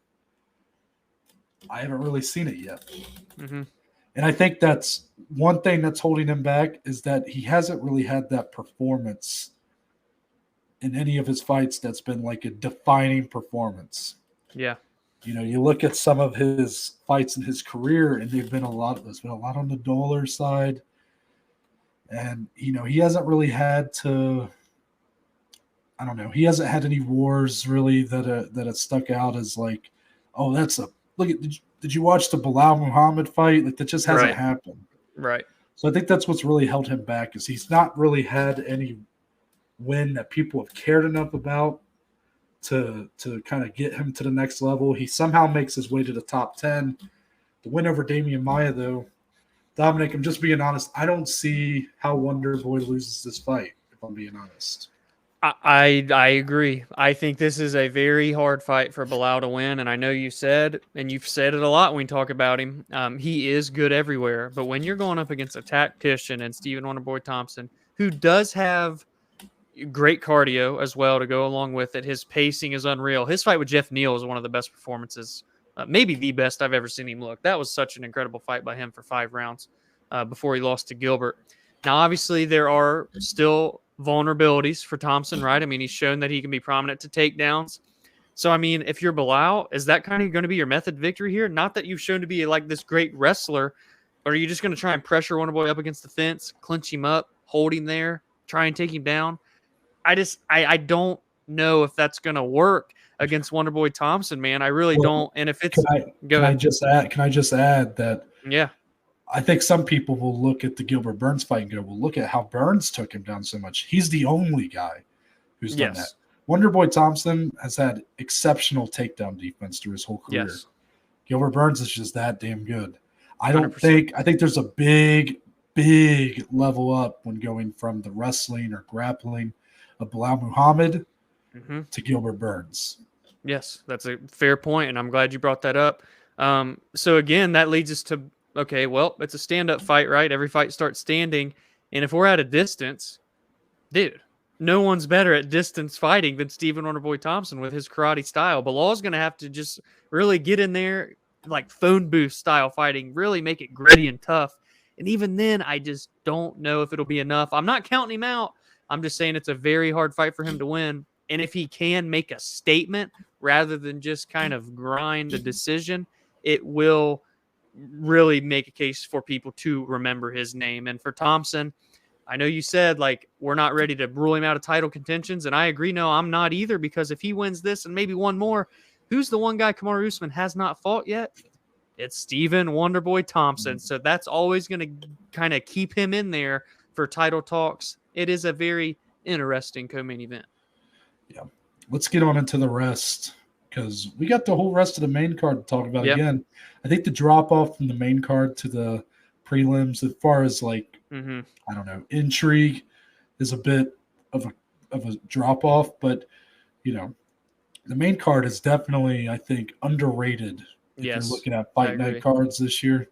I haven't really seen it yet. Mm-hmm. And I think that's one thing that's holding him back is that he hasn't really had that performance in any of his fights that's been like a defining performance. Yeah. You look at some of his fights in his career and there's been a lot on the dollar side. And, he hasn't really had to, I don't know, he hasn't had any wars really that have stuck out as like, oh, did you watch the Belal Muhammad fight? Like that just hasn't happened. Right. So I think that's what's really held him back is he's not really had any win that people have cared enough about to kind of get him to the next level. He somehow makes his way to the top 10. The win over Damian Maia, though, Dominic, I'm just being honest. I don't see how Wonderboy loses this fight, if I'm being honest. I agree. I think this is a very hard fight for Belal to win, and I know you've said it a lot when we talk about him. He is good everywhere, but when you're going up against a tactician and Stephen Wonderboy Thompson, who does have great cardio as well to go along with it, his pacing is unreal. His fight with Jeff Neal is one of the best performances, maybe the best I've ever seen him look. That was such an incredible fight by him for 5 rounds before he lost to Gilbert. Now, obviously, there are still vulnerabilities for Thompson, right? I mean, he's shown that he can be prominent to takedowns. So, I mean, if you're Belal, is that kind of going to be your method victory here? Not that you've shown to be like this great wrestler, or are you just going to try and pressure Wonderboy up against the fence, clinch him up, hold him there, try and take him down? I don't know if that's going to work against Wonderboy Thompson, man. I really don't. And if it's can I just add that yeah, I think some people will look at the Gilbert Burns fight and go, well, look at how Burns took him down so much. He's the only guy who's done that. Wonderboy Thompson has had exceptional takedown defense through his whole career. Yes. Gilbert Burns is just that damn good. I 100%. think there's a big level up when going from the wrestling or grappling of Belal Muhammad to Gilbert Burns. Yes, that's a fair point, and I'm glad you brought that up. So again, that leads us to, okay, well, it's a stand-up fight, right? Every fight starts standing, and if we're at a distance, dude, no one's better at distance fighting than Stephen Wonderboy Thompson with his karate style. Belal's going to have to just really get in there, like phone booth style fighting, really make it gritty and tough. And even then, I just don't know if it'll be enough. I'm not counting him out. I'm just saying it's a very hard fight for him to win. And if he can make a statement rather than just kind of grind the decision, it will really make a case for people to remember his name. And for Thompson, I know you said, like, we're not ready to rule him out of title contentions, and I agree. No, I'm not either, because if he wins this and maybe one more, who's the one guy Kamaru Usman has not fought yet? It's Stephen Wonderboy Thompson. So that's always going to kind of keep him in there for title talks. It is a very interesting co-main event. Yeah. Let's get on into the rest, because we got the whole rest of the main card to talk about again. I think the drop-off from the main card to the prelims, as far as like, I don't know, intrigue is a bit of a drop off, but you know, the main card is definitely, I think, underrated if you're looking at fight night cards this year.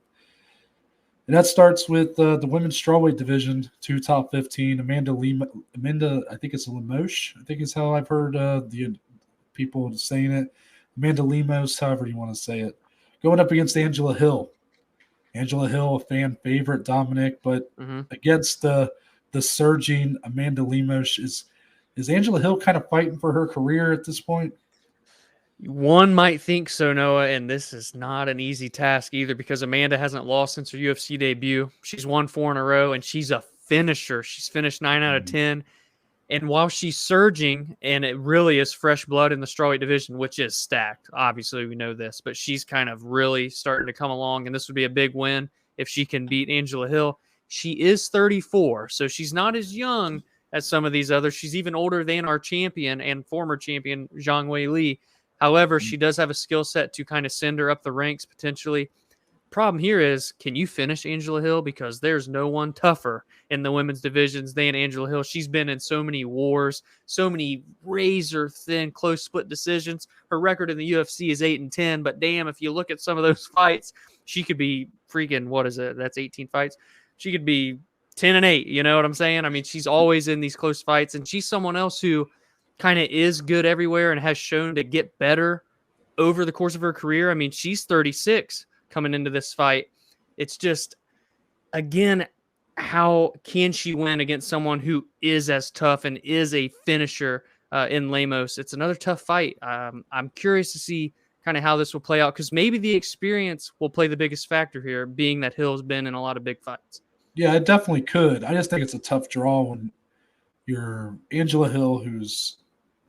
And that starts with the women's strawweight division, 2 top 15. Amanda, I think it's Lemos, I think is how I've heard the people saying it. Amanda Lemos, however you want to say it, going up against Angela Hill. Angela Hill, a fan favorite, Dominic, but against the surging Amanda Lemos, is Angela Hill kind of fighting for her career at this point? One might think so, Noah, and this is not an easy task either, because Amanda hasn't lost since her UFC debut. She's won 4 in a row, and she's a finisher. She's finished 9 out of 10. And while she's surging, and it really is fresh blood in the strawweight division, which is stacked, obviously we know this, but she's kind of really starting to come along, and this would be a big win if she can beat Angela Hill. She is 34, so she's not as young as some of these others. She's even older than our champion and former champion, Zhang Wei Li. However, she does have a skill set to kind of send her up the ranks potentially. Problem here is, can you finish Angela Hill? Because there's no one tougher in the women's divisions than Angela Hill. She's been in so many wars, so many razor-thin, close split decisions. Her record in the UFC is 8-10, but damn, if you look at some of those fights, she could be freaking, what is it? That's 18 fights. She could be 10-8, you know what I'm saying? I mean, she's always in these close fights, and she's someone else who kind of is good everywhere and has shown to get better over the course of her career. I mean, she's 36 coming into this fight. It's just, again, how can she win against someone who is as tough and is a finisher in Lemos? It's another tough fight. I'm curious to see kind of how this will play out, because maybe the experience will play the biggest factor here, being that Hill's been in a lot of big fights. Yeah, it definitely could. I just think it's a tough draw when you're Angela Hill, who's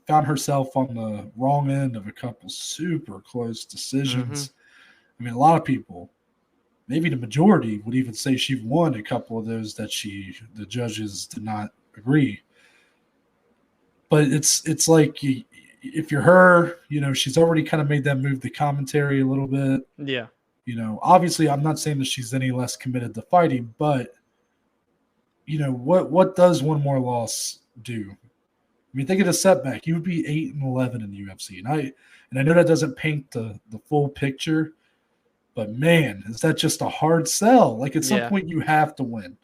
found herself on the wrong end of a couple super close decisions. I mean, a lot of people, maybe the majority, would even say she won a couple of those that the judges did not agree. But it's like, if you're her, you know, she's already kind of made that move the commentary a little bit. Yeah. You know, obviously I'm not saying that she's any less committed to fighting, but, you know, what does one more loss do? I mean, think of a setback. You would be 8-11 in the UFC. And I know that doesn't paint the full picture, but man, is that just a hard sell? Like, at some point you have to win.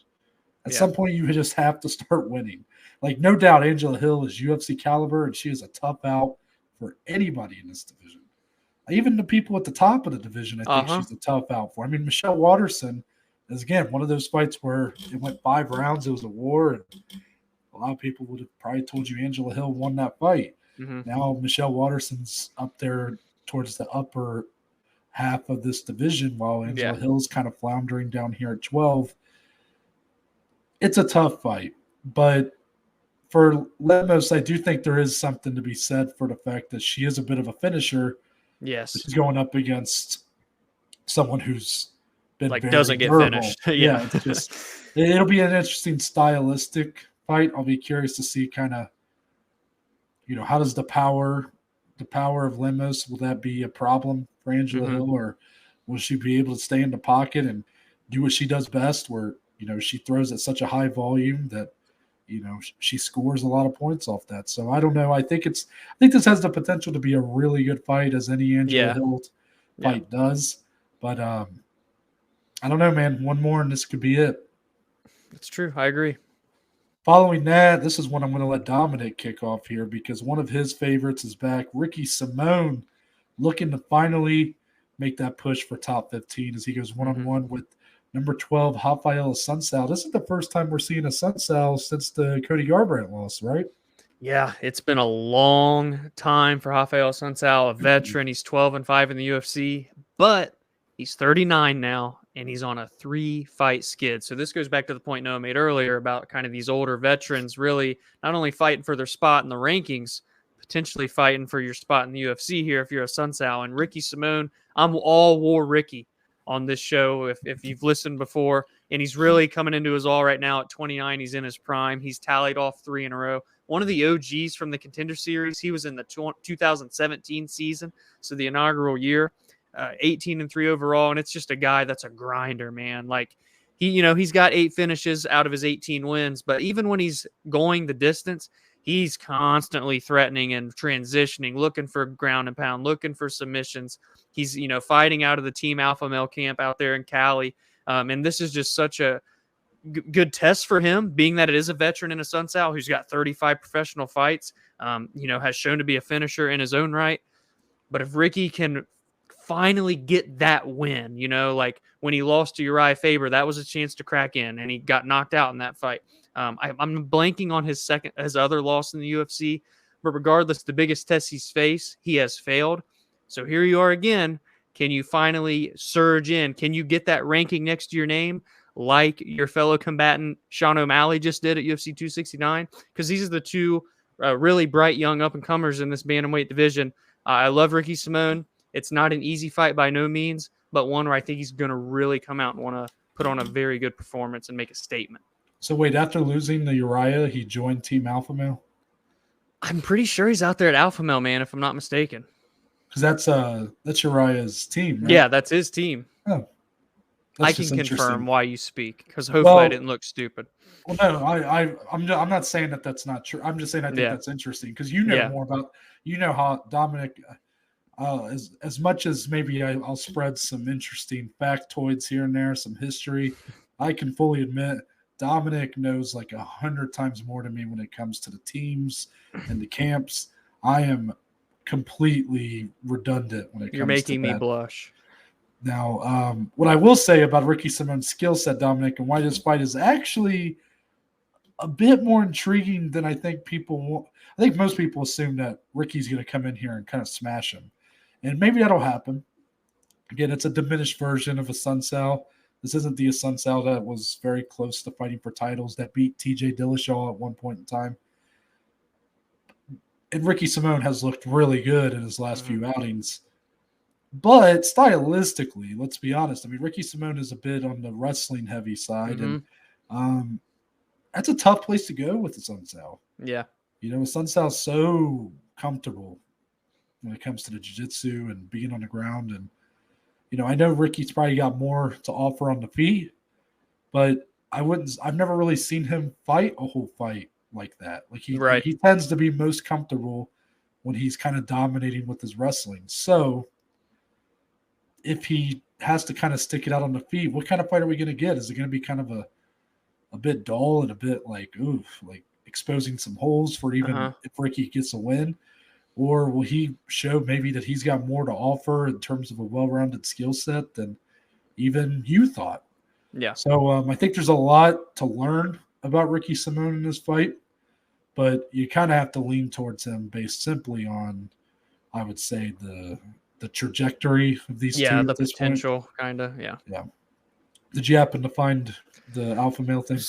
At some point you just have to start winning. Like, no doubt Angela Hill is UFC caliber, and she is a tough out for anybody in this division. Even the people at the top of the division, I think she's a tough out for. I mean, Michelle Watterson is, again, one of those fights where it went 5 rounds. It was a war, and a lot of people would have probably told you Angela Hill won that fight. Now Michelle Waterson's up there towards the upper half of this division, while Angela Hill's kind of floundering down here at 12. It's a tough fight, but for Lemos, I do think there is something to be said for the fact that she is a bit of a finisher. Yes. She's going up against someone who's been like very doesn't get durable. finished. Yeah, it's just it'll be an interesting stylistic fight. I'll be curious to see kind of, how does the power of Lemos, will that be a problem for Angela Hill, or will she be able to stay in the pocket and do what she does best, where she throws at such a high volume that she scores a lot of points off that. So I don't know. I think this has the potential to be a really good fight, as any Angela Hill fight does. But I don't know, man. One more and this could be it. It's true. I agree. Following that, this is one I'm going to let Dominic kick off here, because one of his favorites is back. Ricky Simone looking to finally make that push for top 15 as he goes one-on-one with number 12, Rafael Sunsao. This is the first time we're seeing a Sunsao since the Cody Garbrandt loss, right? Yeah, it's been a long time for Rafael Sunsao, a veteran. He's 12-5 in the UFC, but he's 39 now, and he's on a 3-fight skid. So this goes back to the point Noah made earlier about kind of these older veterans really not only fighting for their spot in the rankings, potentially fighting for your spot in the UFC here if you're a Sunsao. And Ricky Simone, I'm all war Ricky on this show if you've listened before. And he's really coming into his all right now at 29. He's in his prime. He's tallied off 3 in a row. One of the OGs from the Contender Series. He was in the 2017 season, so the inaugural year. 18-3 overall, and it's just a guy that's a grinder, man. Like he's got 8 finishes out of his 18 wins, but even when he's going the distance, he's constantly threatening and transitioning, looking for ground and pound, looking for submissions. He's fighting out of the Team Alpha Male camp out there in Cali, and this is just such a good test for him, being that it is a veteran in a Sunsao who's got 35 professional fights. Has shown to be a finisher in his own right. But if Ricky can finally get that win, like when he lost to Uriah Faber, that was a chance to crack in, and he got knocked out in that fight. I'm blanking on his other loss in the UFC, but regardless, the biggest test he's faced, he has failed. So here you are again. Can you finally surge in? Can you get that ranking next to your name like your fellow combatant Sean O'Malley just did at UFC 269? Because these are the two really bright young up-and-comers in this bantamweight division. I love Ricky Simone. It's not an easy fight by no means, but one where I think he's going to really come out and want to put on a very good performance and make a statement. So wait, after losing the Uriah, he joined Team Alpha Male? I'm pretty sure he's out there at Alpha Male, man, if I'm not mistaken. Because that's Uriah's team, right? Yeah, that's his team. Oh, I can confirm why you speak, because hopefully I didn't look stupid. Well, no, I'm not saying that that's not true. I'm just saying I think that's interesting, because more about how Dominic. As much as maybe I'll spread some interesting factoids here and there, some history, I can fully admit Dominic knows like 100 times more than me when it comes to the teams and the camps. I am completely redundant when it comes to that. You're making me blush. Now, what I will say about Ricky Simone's skill set, Dominic, and why this fight is actually a bit more intriguing than I think people want. I think most people assume that Ricky's going to come in here and kind of smash him. And maybe that'll happen. Again, it's a diminished version of a Sunsao. This isn't the Sunsao that was very close to fighting for titles, that beat TJ Dillashaw at one point in time. And Ricky Simone has looked really good in his last few outings. But stylistically, let's be honest. I mean, Ricky Simone is a bit on the wrestling heavy side. And that's a tough place to go with the Sunsao. Yeah. Sunsao's so comfortable when it comes to the jiu-jitsu and being on the ground. And, I know Ricky's probably got more to offer on the feet, but I've never really seen him fight a whole fight like that. Like he tends to be most comfortable when he's kind of dominating with his wrestling. So if he has to kind of stick it out on the feet, what kind of fight are we going to get? Is it going to be kind of a bit dull and a bit like exposing some holes for even if Ricky gets a win? Or will he show maybe that he's got more to offer in terms of a well-rounded skill set than even you thought? Yeah. So I think there's a lot to learn about Ricky Simone in this fight. but you kind of have to lean towards him based simply on, I would say, the trajectory of these two the at this point. potential, kind of, yeah. Did you happen to find the alpha male thing?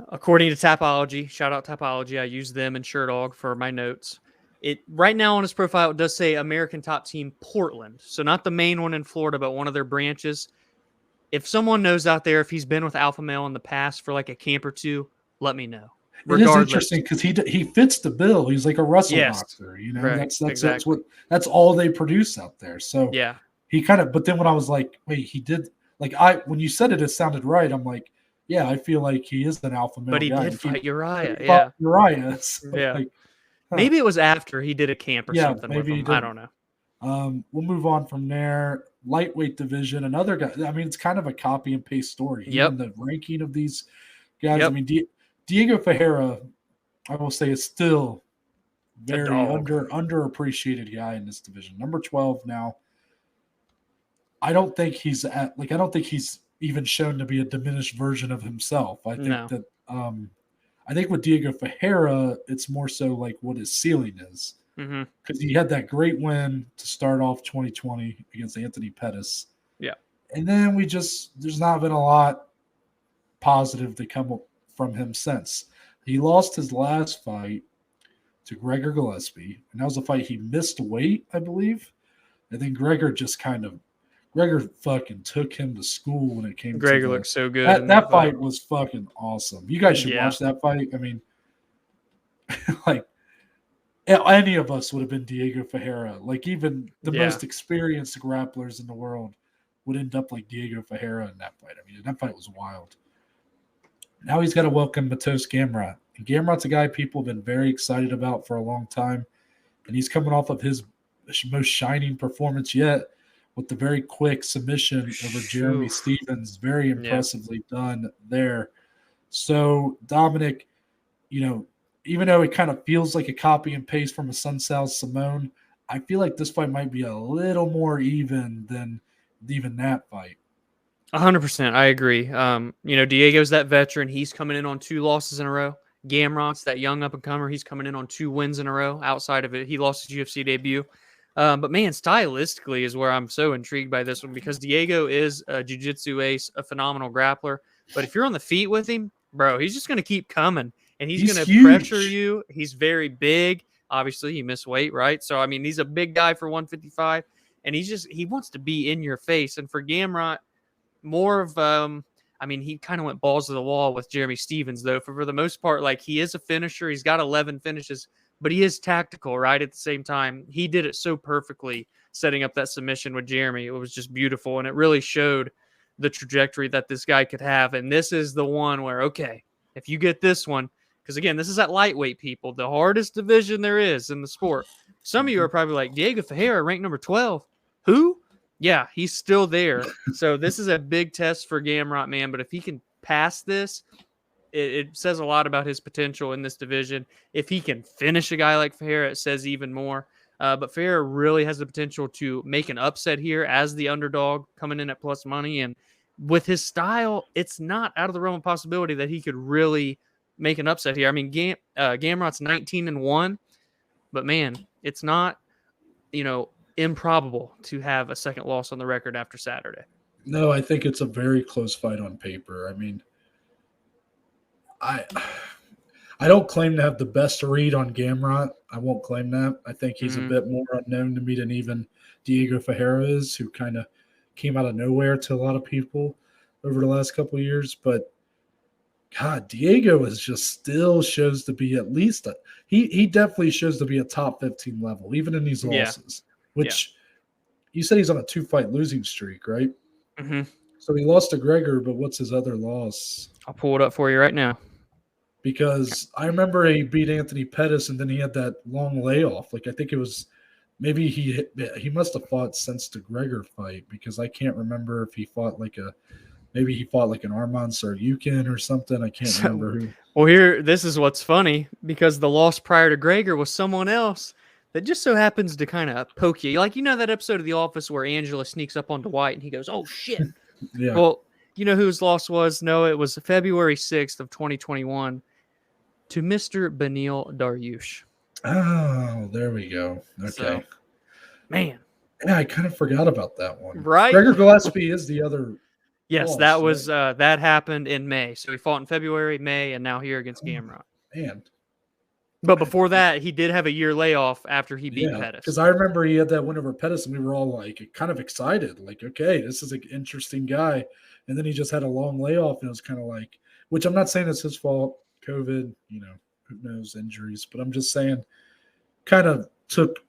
According to Tapology, shout out Tapology, I use them and Sherdog for my notes. It right now on his profile, it does say American Top Team Portland. So not the main one in Florida, but one of their branches. If someone knows out there, if he's been with alpha male in the past for like a camp or two, let me know. It is interesting because he fits the bill. He's like a Russell boxer, you know. Right, That's all they produce out there. So yeah, he kind of. But then when I was like, wait, he did like when you said it, it sounded right. I'm like, yeah, I feel like he is an alpha male. But he guy. did fight Uriah. Yeah, Uriah. So yeah. Like, maybe it was after he did a camp or something with him. I don't know. We'll move on from there. Lightweight division, another guy. I mean, it's kind of a copy and paste story. Yep. Even the ranking of these guys. I mean, Diego Ferreira, I will say, is still very underappreciated guy in this division. Number 12 now. I don't think he's even shown to be a diminished version of himself. I think that I think with Diego Ferreira, it's more so like what his ceiling is. Because he had that great win to start off 2020 against Anthony Pettis. Yeah. And then there's not been a lot positive to come up from him since. He lost his last fight to Gregor Gillespie, and that was a fight he missed weight, I believe. And then Gregor fucking took him to school when it came to Gregor looked so good. That fight was fucking awesome. You guys should watch that fight. I mean, like, any of us would have been Diego Ferreira. Like, even the most experienced grapplers in the world would end up like Diego Ferreira in that fight. I mean, that fight was wild. Now he's got to welcome Matos Gamrot. And Gamrot's a guy people have been very excited about for a long time. And he's coming off of his most shining performance yet with the very quick submission over Jeremy Stevens. Very impressively done there. So, Dominic, even though it kind of feels like a copy and paste from a Sunsal Simone, I feel like this fight might be a little more even than even that fight. 100%. I agree. Diego's that veteran. He's coming in on 2 losses in a row. Gamrot's that young up-and-comer. He's coming in on 2 wins in a row. Outside of it, he lost his UFC debut. But, man, stylistically is where I'm so intrigued by this one because Diego is a jiu-jitsu ace, a phenomenal grappler. But if you're on the feet with him, bro, he's just going to keep coming. And he's going to pressure you. He's very big. Obviously, he missed weight, right? So, I mean, he's a big guy for 155. And he wants to be in your face. And for Gamrot, more of, he kind of went balls to the wall with Jeremy Stevens, though. For the most part, like, he is a finisher. He's got 11 finishes. But he is tactical, right? At the same time, he did it so perfectly, setting up that submission with Jeremy. It was just beautiful. And it really showed the trajectory that this guy could have. And this is the one where, okay, if you get this one, because, again, this is at lightweight, people, the hardest division there is in the sport. Some of you are probably like, Diego Ferreira, ranked number 12. Who? Yeah, he's still there. So this is a big test for Gamrot, man. But if he can pass this, it says a lot about his potential in this division. If he can finish a guy like Ferreira, it says even more. But Ferreira really has the potential to make an upset here as the underdog coming in at plus money. And with his style, it's not out of the realm of possibility that he could really make an upset here. I mean, Gamrot's 19-1, but man, it's not, improbable to have a second loss on the record after Saturday. No, I think it's a very close fight on paper. I mean, I don't claim to have the best read on Gamrot. I won't claim that. I think he's a bit more unknown to me than even Diego Ferreira is, who kind of came out of nowhere to a lot of people over the last couple of years. But God, Diego is just still shows to be at least he definitely shows to be a top 15 level, even in these losses. Which you said he's on a 2-fight losing streak, right? Mm-hmm. So he lost to Gregor, but what's his other loss? I'll pull it up for you right now. Because I remember he beat Anthony Pettis, and then he had that long layoff. Like, I think it was maybe he must have fought since the Gregor fight, because I can't remember if he fought maybe he fought like an Arman Saryukin or something. I can't remember who. Well, this is what's funny, because the loss prior to Gregor was someone else that just so happens to kind of poke you. Like, that episode of The Office where Angela sneaks up on Dwight and he goes, oh, shit. Yeah. Well, you know who his loss was? No, it was February 6th of 2021. to Mr. Beneil Dariush. Oh, there we go. Okay. So, man. Yeah, I kind of forgot about that one. Right? Gregor Gillespie is the other. Yes, loss, that was right? that happened in May. So he fought in February, May, and now here against Gamrot. Man. But before that, he did have a year layoff after he beat Pettis. Because I remember he had that win over Pettis, and we were all like kind of excited. Like, okay, this is an interesting guy. And then he just had a long layoff, and it was kind of like, which I'm not saying it's his fault. COVID, who knows, injuries. But I'm just saying kind of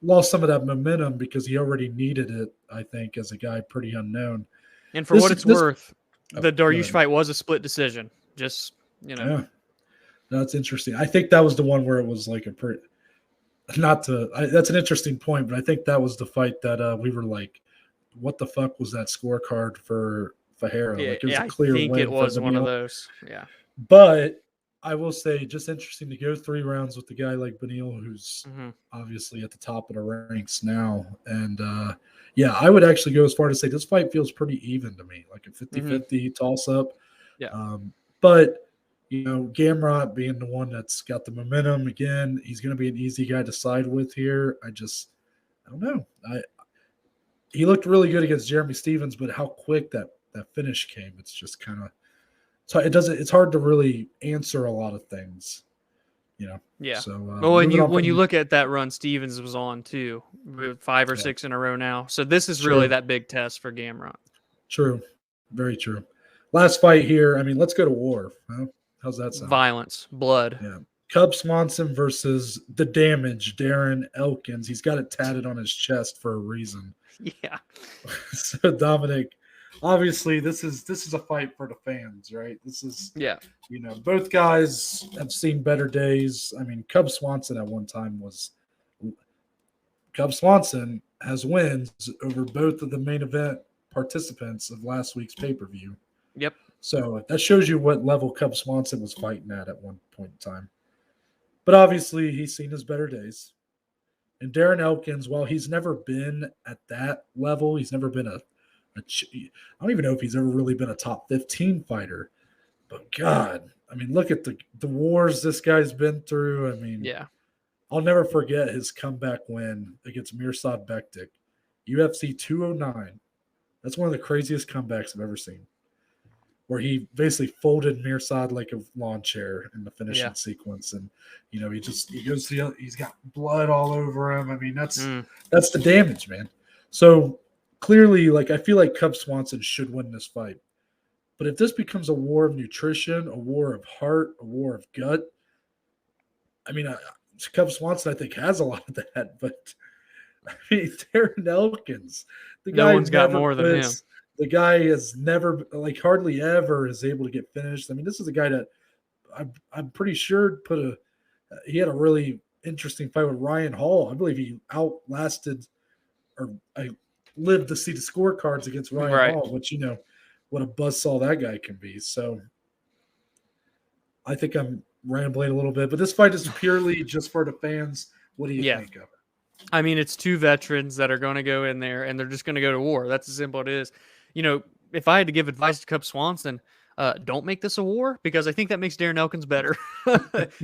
lost some of that momentum because he already needed it, I think, as a guy pretty unknown. And for what it's worth, the Dariush fight was a split decision. Just, Yeah. That's interesting. I think that was the one where it was like that's an interesting point, but I think that was the fight that we were like, what the fuck was that scorecard for Fajera? Yeah, like, it was a clear I think win it was for one of Beneil. those. Yeah. But I will say, just interesting to go 3 rounds with a guy like Beneil, who's obviously at the top of the ranks now. And I would actually go as far to say this fight feels pretty even to me, like a 50-50 toss up. Yeah. But Gamrot being the one that's got the momentum again, he's going to be an easy guy to side with here. I don't know. He looked really good against Jeremy Stevens, but how quick that finish came, it's just kind of it's hard to really answer a lot of things, Yeah. So when you look at that run, Stevens was on too, with 5 or 6 in a row now. So this is really that big test for Gamrot. True, very true. Last fight here. I mean, let's go to war. Huh? How's that sound? Violence, blood. Yeah. Cub Swanson versus the damage, Darren Elkins. He's got it tatted on his chest for a reason. Yeah. So Dominic, obviously this is a fight for the fans, right? This is both guys have seen better days. I mean, Cub Swanson at one time has wins over both of the main event participants of last week's pay-per-view. Yep. So that shows you what level Cub Swanson was fighting at one point in time. But obviously, he's seen his better days. And Darren Elkins, while he's never been at that level, he's never been I don't even know if he's ever really been a top 15 fighter. But God, I mean, look at the wars this guy's been through. I mean, I'll never forget his comeback win against Mirsad Bektic, UFC 209. That's one of the craziest comebacks I've ever seen, where he basically folded Mirsad like a lawn chair in the finishing sequence. And, he's got blood all over him. I mean, that's the damage, man. So clearly, I feel like Cub Swanson should win this fight. But if this becomes a war of nutrition, a war of heart, a war of gut, I mean, Cub Swanson, I think, has a lot of that. But, I mean, Darren Elkins, the guy, no one's got more than him. The guy is never, hardly ever is able to get finished. I mean, this is a guy that I'm pretty sure he had a really interesting fight with Ryan Hall. I believe he outlasted, or I lived to see the scorecards against Ryan Hall, which, what a buzzsaw that guy can be. So I think I'm rambling a little bit, but this fight is purely just for the fans. What do you think of it? I mean, it's 2 veterans that are going to go in there, and they're just going to go to war. That's as simple as it is. If I had to give advice to Cub Swanson, don't make this a war, because I think that makes Darren Elkins better.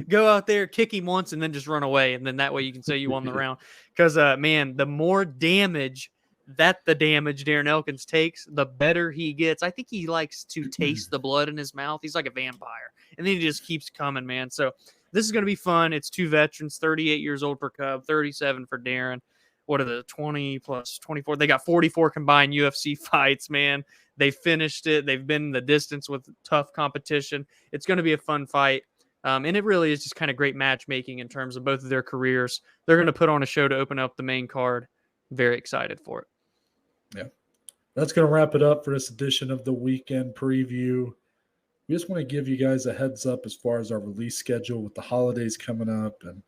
Go out there, kick him once, and then just run away, and then that way you can say you won the round. Because, man, the more damage Darren Elkins takes, the better he gets. I think he likes to taste the blood in his mouth. He's like a vampire, and then he just keeps coming, man. So this is going to be fun. It's 2 veterans, 38 years old for Cub, 37 for Darren. What are the 20 plus 24? They got 44 combined UFC fights, man. They finished it. They've been the distance with tough competition. It's going to be a fun fight. And it really is just kind of great matchmaking in terms of both of their careers. They're going to put on a show to open up the main card. Very excited for it. Yeah. That's going to wrap it up for this edition of the Weekend Preview. We just want to give you guys a heads up as far as our release schedule with the holidays coming up. And,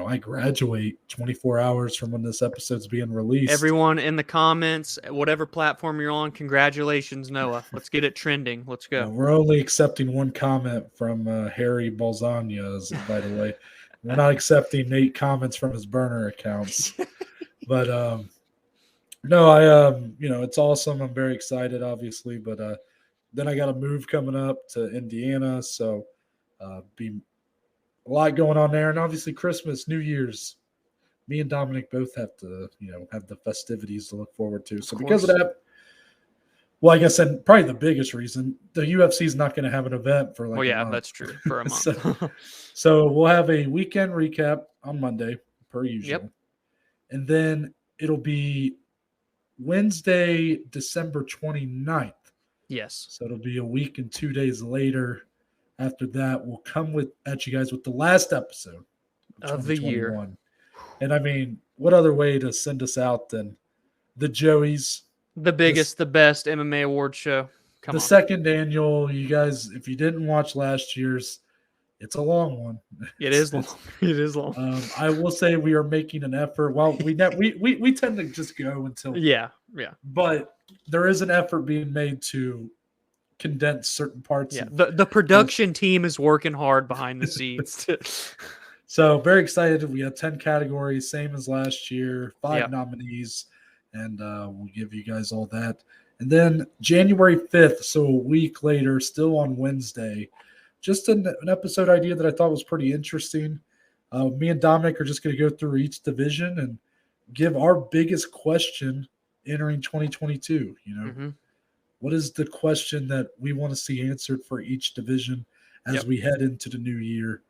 I graduate 24 hours from when this episode's being released. Everyone in the comments, whatever platform you're on, congratulations, Noah. Let's get it trending. Let's go. We're only accepting one comment from Harry Balzania, by the way. We're not accepting Nate comments from his burner accounts. But, no, it's awesome. I'm very excited, obviously. But then I got a move coming up to Indiana. So be a lot going on there. And obviously Christmas, New Year's. Me and Dominic both have to, have the festivities to look forward to. So because of that, well, I guess, and probably the biggest reason, the UFC is not going to have an event for like a month. That's true, for a month. So we'll have a weekend recap on Monday, per usual. Yep. And then it'll be Wednesday, December 29th. Yes. So it'll be a week and 2 days later. After that, we'll come at you guys with the last episode of the year. And I mean, what other way to send us out than the Joeys? The biggest, the best MMA award show. Come on. Second annual. You guys, if you didn't watch last year's, it's a long one. It is long. It is long. I will say we are making an effort. Well, we tend to just go until yeah. But there is an effort being made to condense certain parts. Yeah, the production team is working hard behind the scenes. So very excited. We have 10 categories, same as last year, 5 nominees, and we'll give you guys all that. And then January 5th, so a week later, still on Wednesday, just an episode idea that I thought was pretty interesting. Me and Dominic are just going to go through each division and give our biggest question entering 2022. What is the question that we want to see answered for each division as we head into the new year?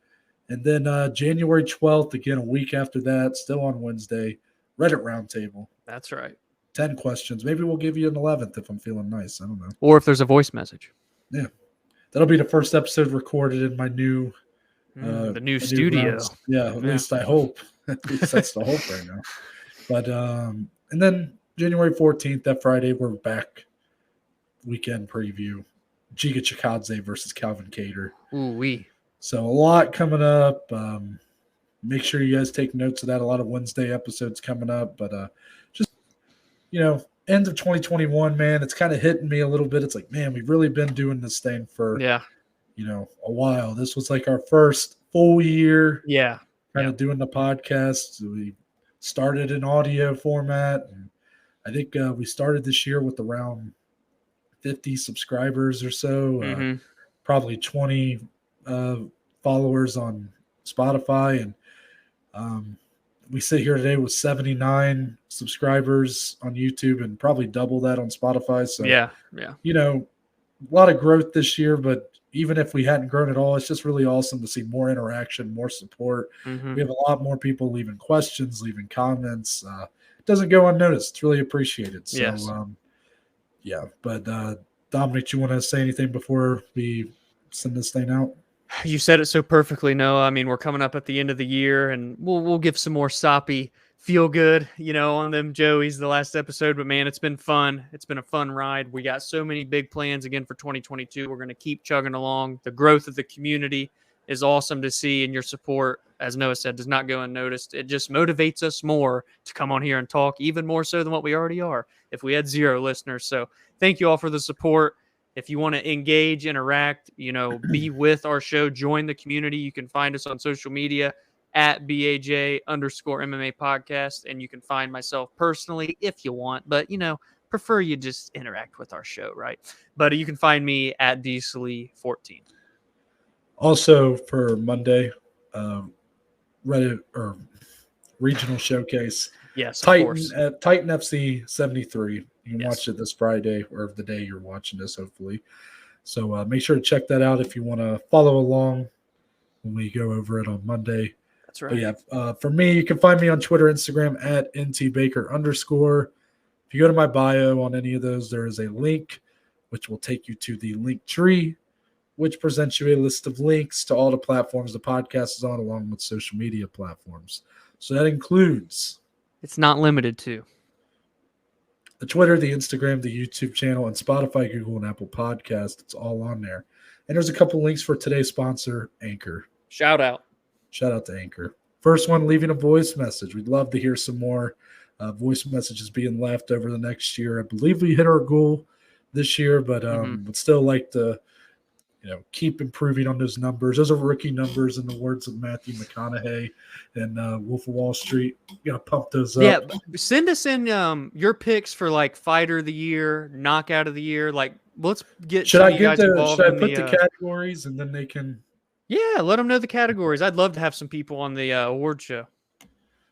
And then January 12th, again, a week after that, still on Wednesday, Reddit Roundtable. That's right. 10 questions. Maybe we'll give you an 11th if I'm feeling nice. I don't know. Or if there's a voice message. Yeah. That'll be the first episode recorded in my new the new studio. At least I hope. At least that's the hope right now. But and then January 14th, that Friday, we're back. Weekend preview. Giga Chikadze versus Calvin Kattar. Ooh-wee. So a lot coming up. Make sure you guys take notes of that. A lot of Wednesday episodes coming up. But just, end of 2021, man, it's kind of hitting me a little bit. It's like, man, we've really been doing this thing for, a while. This was like our first full year. Yeah. Kind of doing the podcast. We started in audio format. And I think we started this year with around 50 subscribers or so, probably 20 followers on Spotify. And we sit here today with 79 subscribers on YouTube and probably double that on Spotify. So, a lot of growth this year, but even if we hadn't grown at all, it's just really awesome to see more interaction, more support. We have a lot more people leaving questions, leaving comments. It doesn't go unnoticed. It's really appreciated. So, but Dominic, do you want to say anything before we send this thing out? You said it so perfectly. No, I mean, we're coming up at the end of the year, and we'll give some more soppy feel good, on them Joeys the last episode. But man, it's been fun. It's been a fun ride. We got so many big plans again for 2022. We're going to keep chugging along. The growth of the community is awesome to see, and your support, as Noah said, does not go unnoticed. It just motivates us more to come on here and talk, even more so than what we already are if we had 0 listeners. So thank you all for the support. If you want to engage, interact, be with our show, join the community, you can find us on social media at BAJ_MMA podcast. And you can find myself personally if you want, but, prefer you just interact with our show, right? But you can find me at DSlee14. Also for Monday, Reddit or regional showcase. Yes, Titan FC 73. You can watch it this Friday or the day you're watching this, hopefully. So make sure to check that out if you want to follow along when we go over it on Monday. That's right. But for me, you can find me on Twitter, Instagram at ntbaker_. If you go to my bio on any of those, there is a link which will take you to the link tree, which presents you a list of links to all the platforms the podcast is on, along with social media platforms. So that includes... It's not limited to... the Twitter, the Instagram, the YouTube channel, and Spotify, Google, and Apple Podcast. It's all on there. And there's a couple links for today's sponsor, Anchor. Shout out to Anchor. First one, leaving a voice message. We'd love to hear some more voice messages being left over the next year. I believe we hit our goal this year, but would still like to keep improving on those numbers. Those are rookie numbers in the words of Matthew McConaughey and Wolf of Wall Street. You got to pump those up. Yeah, send us in your picks for like fighter of the year, knockout of the year. Like, let's get. Should I put the categories and then they can? Yeah, let them know the categories. I'd love to have some people on the award show.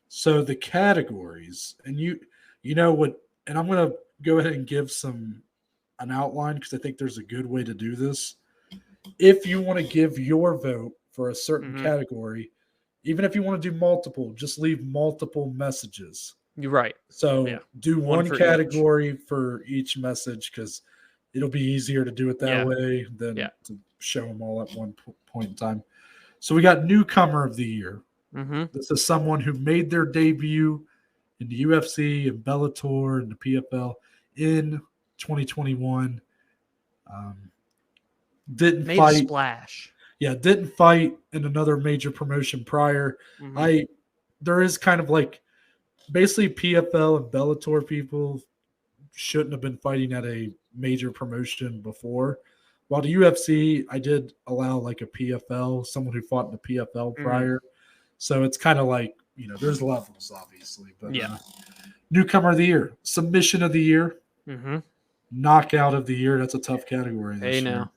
So the categories, and you know what, and I'm going to go ahead and give an outline because I think there's a good way to do this. If you want to give your vote for a certain category, even if you want to do multiple, just leave multiple messages. You're right. So do one category for each message because it'll be easier to do it that way than to show them all at one point in time. So we got newcomer of the year. This is someone who made their debut in the UFC and Bellator and the PFL in 2021. Didn't made fight. A splash. Yeah, didn't fight in another major promotion prior. There is kind of like basically PFL and Bellator people shouldn't have been fighting at a major promotion before. While the UFC, I did allow like a PFL, someone who fought in the PFL prior. So it's kind of like, there's levels, obviously. But newcomer of the year, submission of the year, knockout of the year. That's a tough category. Hey, now.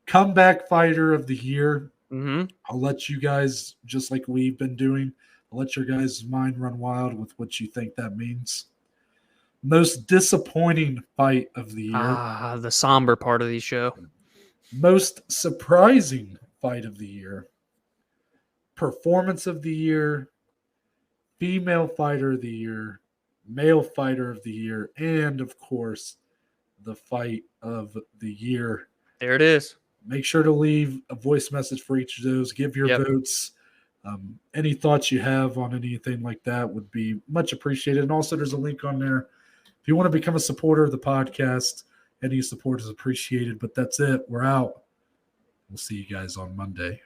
Comeback fighter of the year. I'll let you guys, just like we've been doing, I'll let your guys' mind run wild with what you think that means. Most disappointing fight of the year. The somber part of the show. Most surprising fight of the year. Performance of the year. Female fighter of the year. Male fighter of the year. And, of course, the fight of the year. There it is. Make sure to leave a voice message for each of those. Give your votes. Any thoughts you have on anything like that would be much appreciated. And also, there's a link on there. If you want to become a supporter of the podcast, any support is appreciated. But that's it. We're out. We'll see you guys on Monday.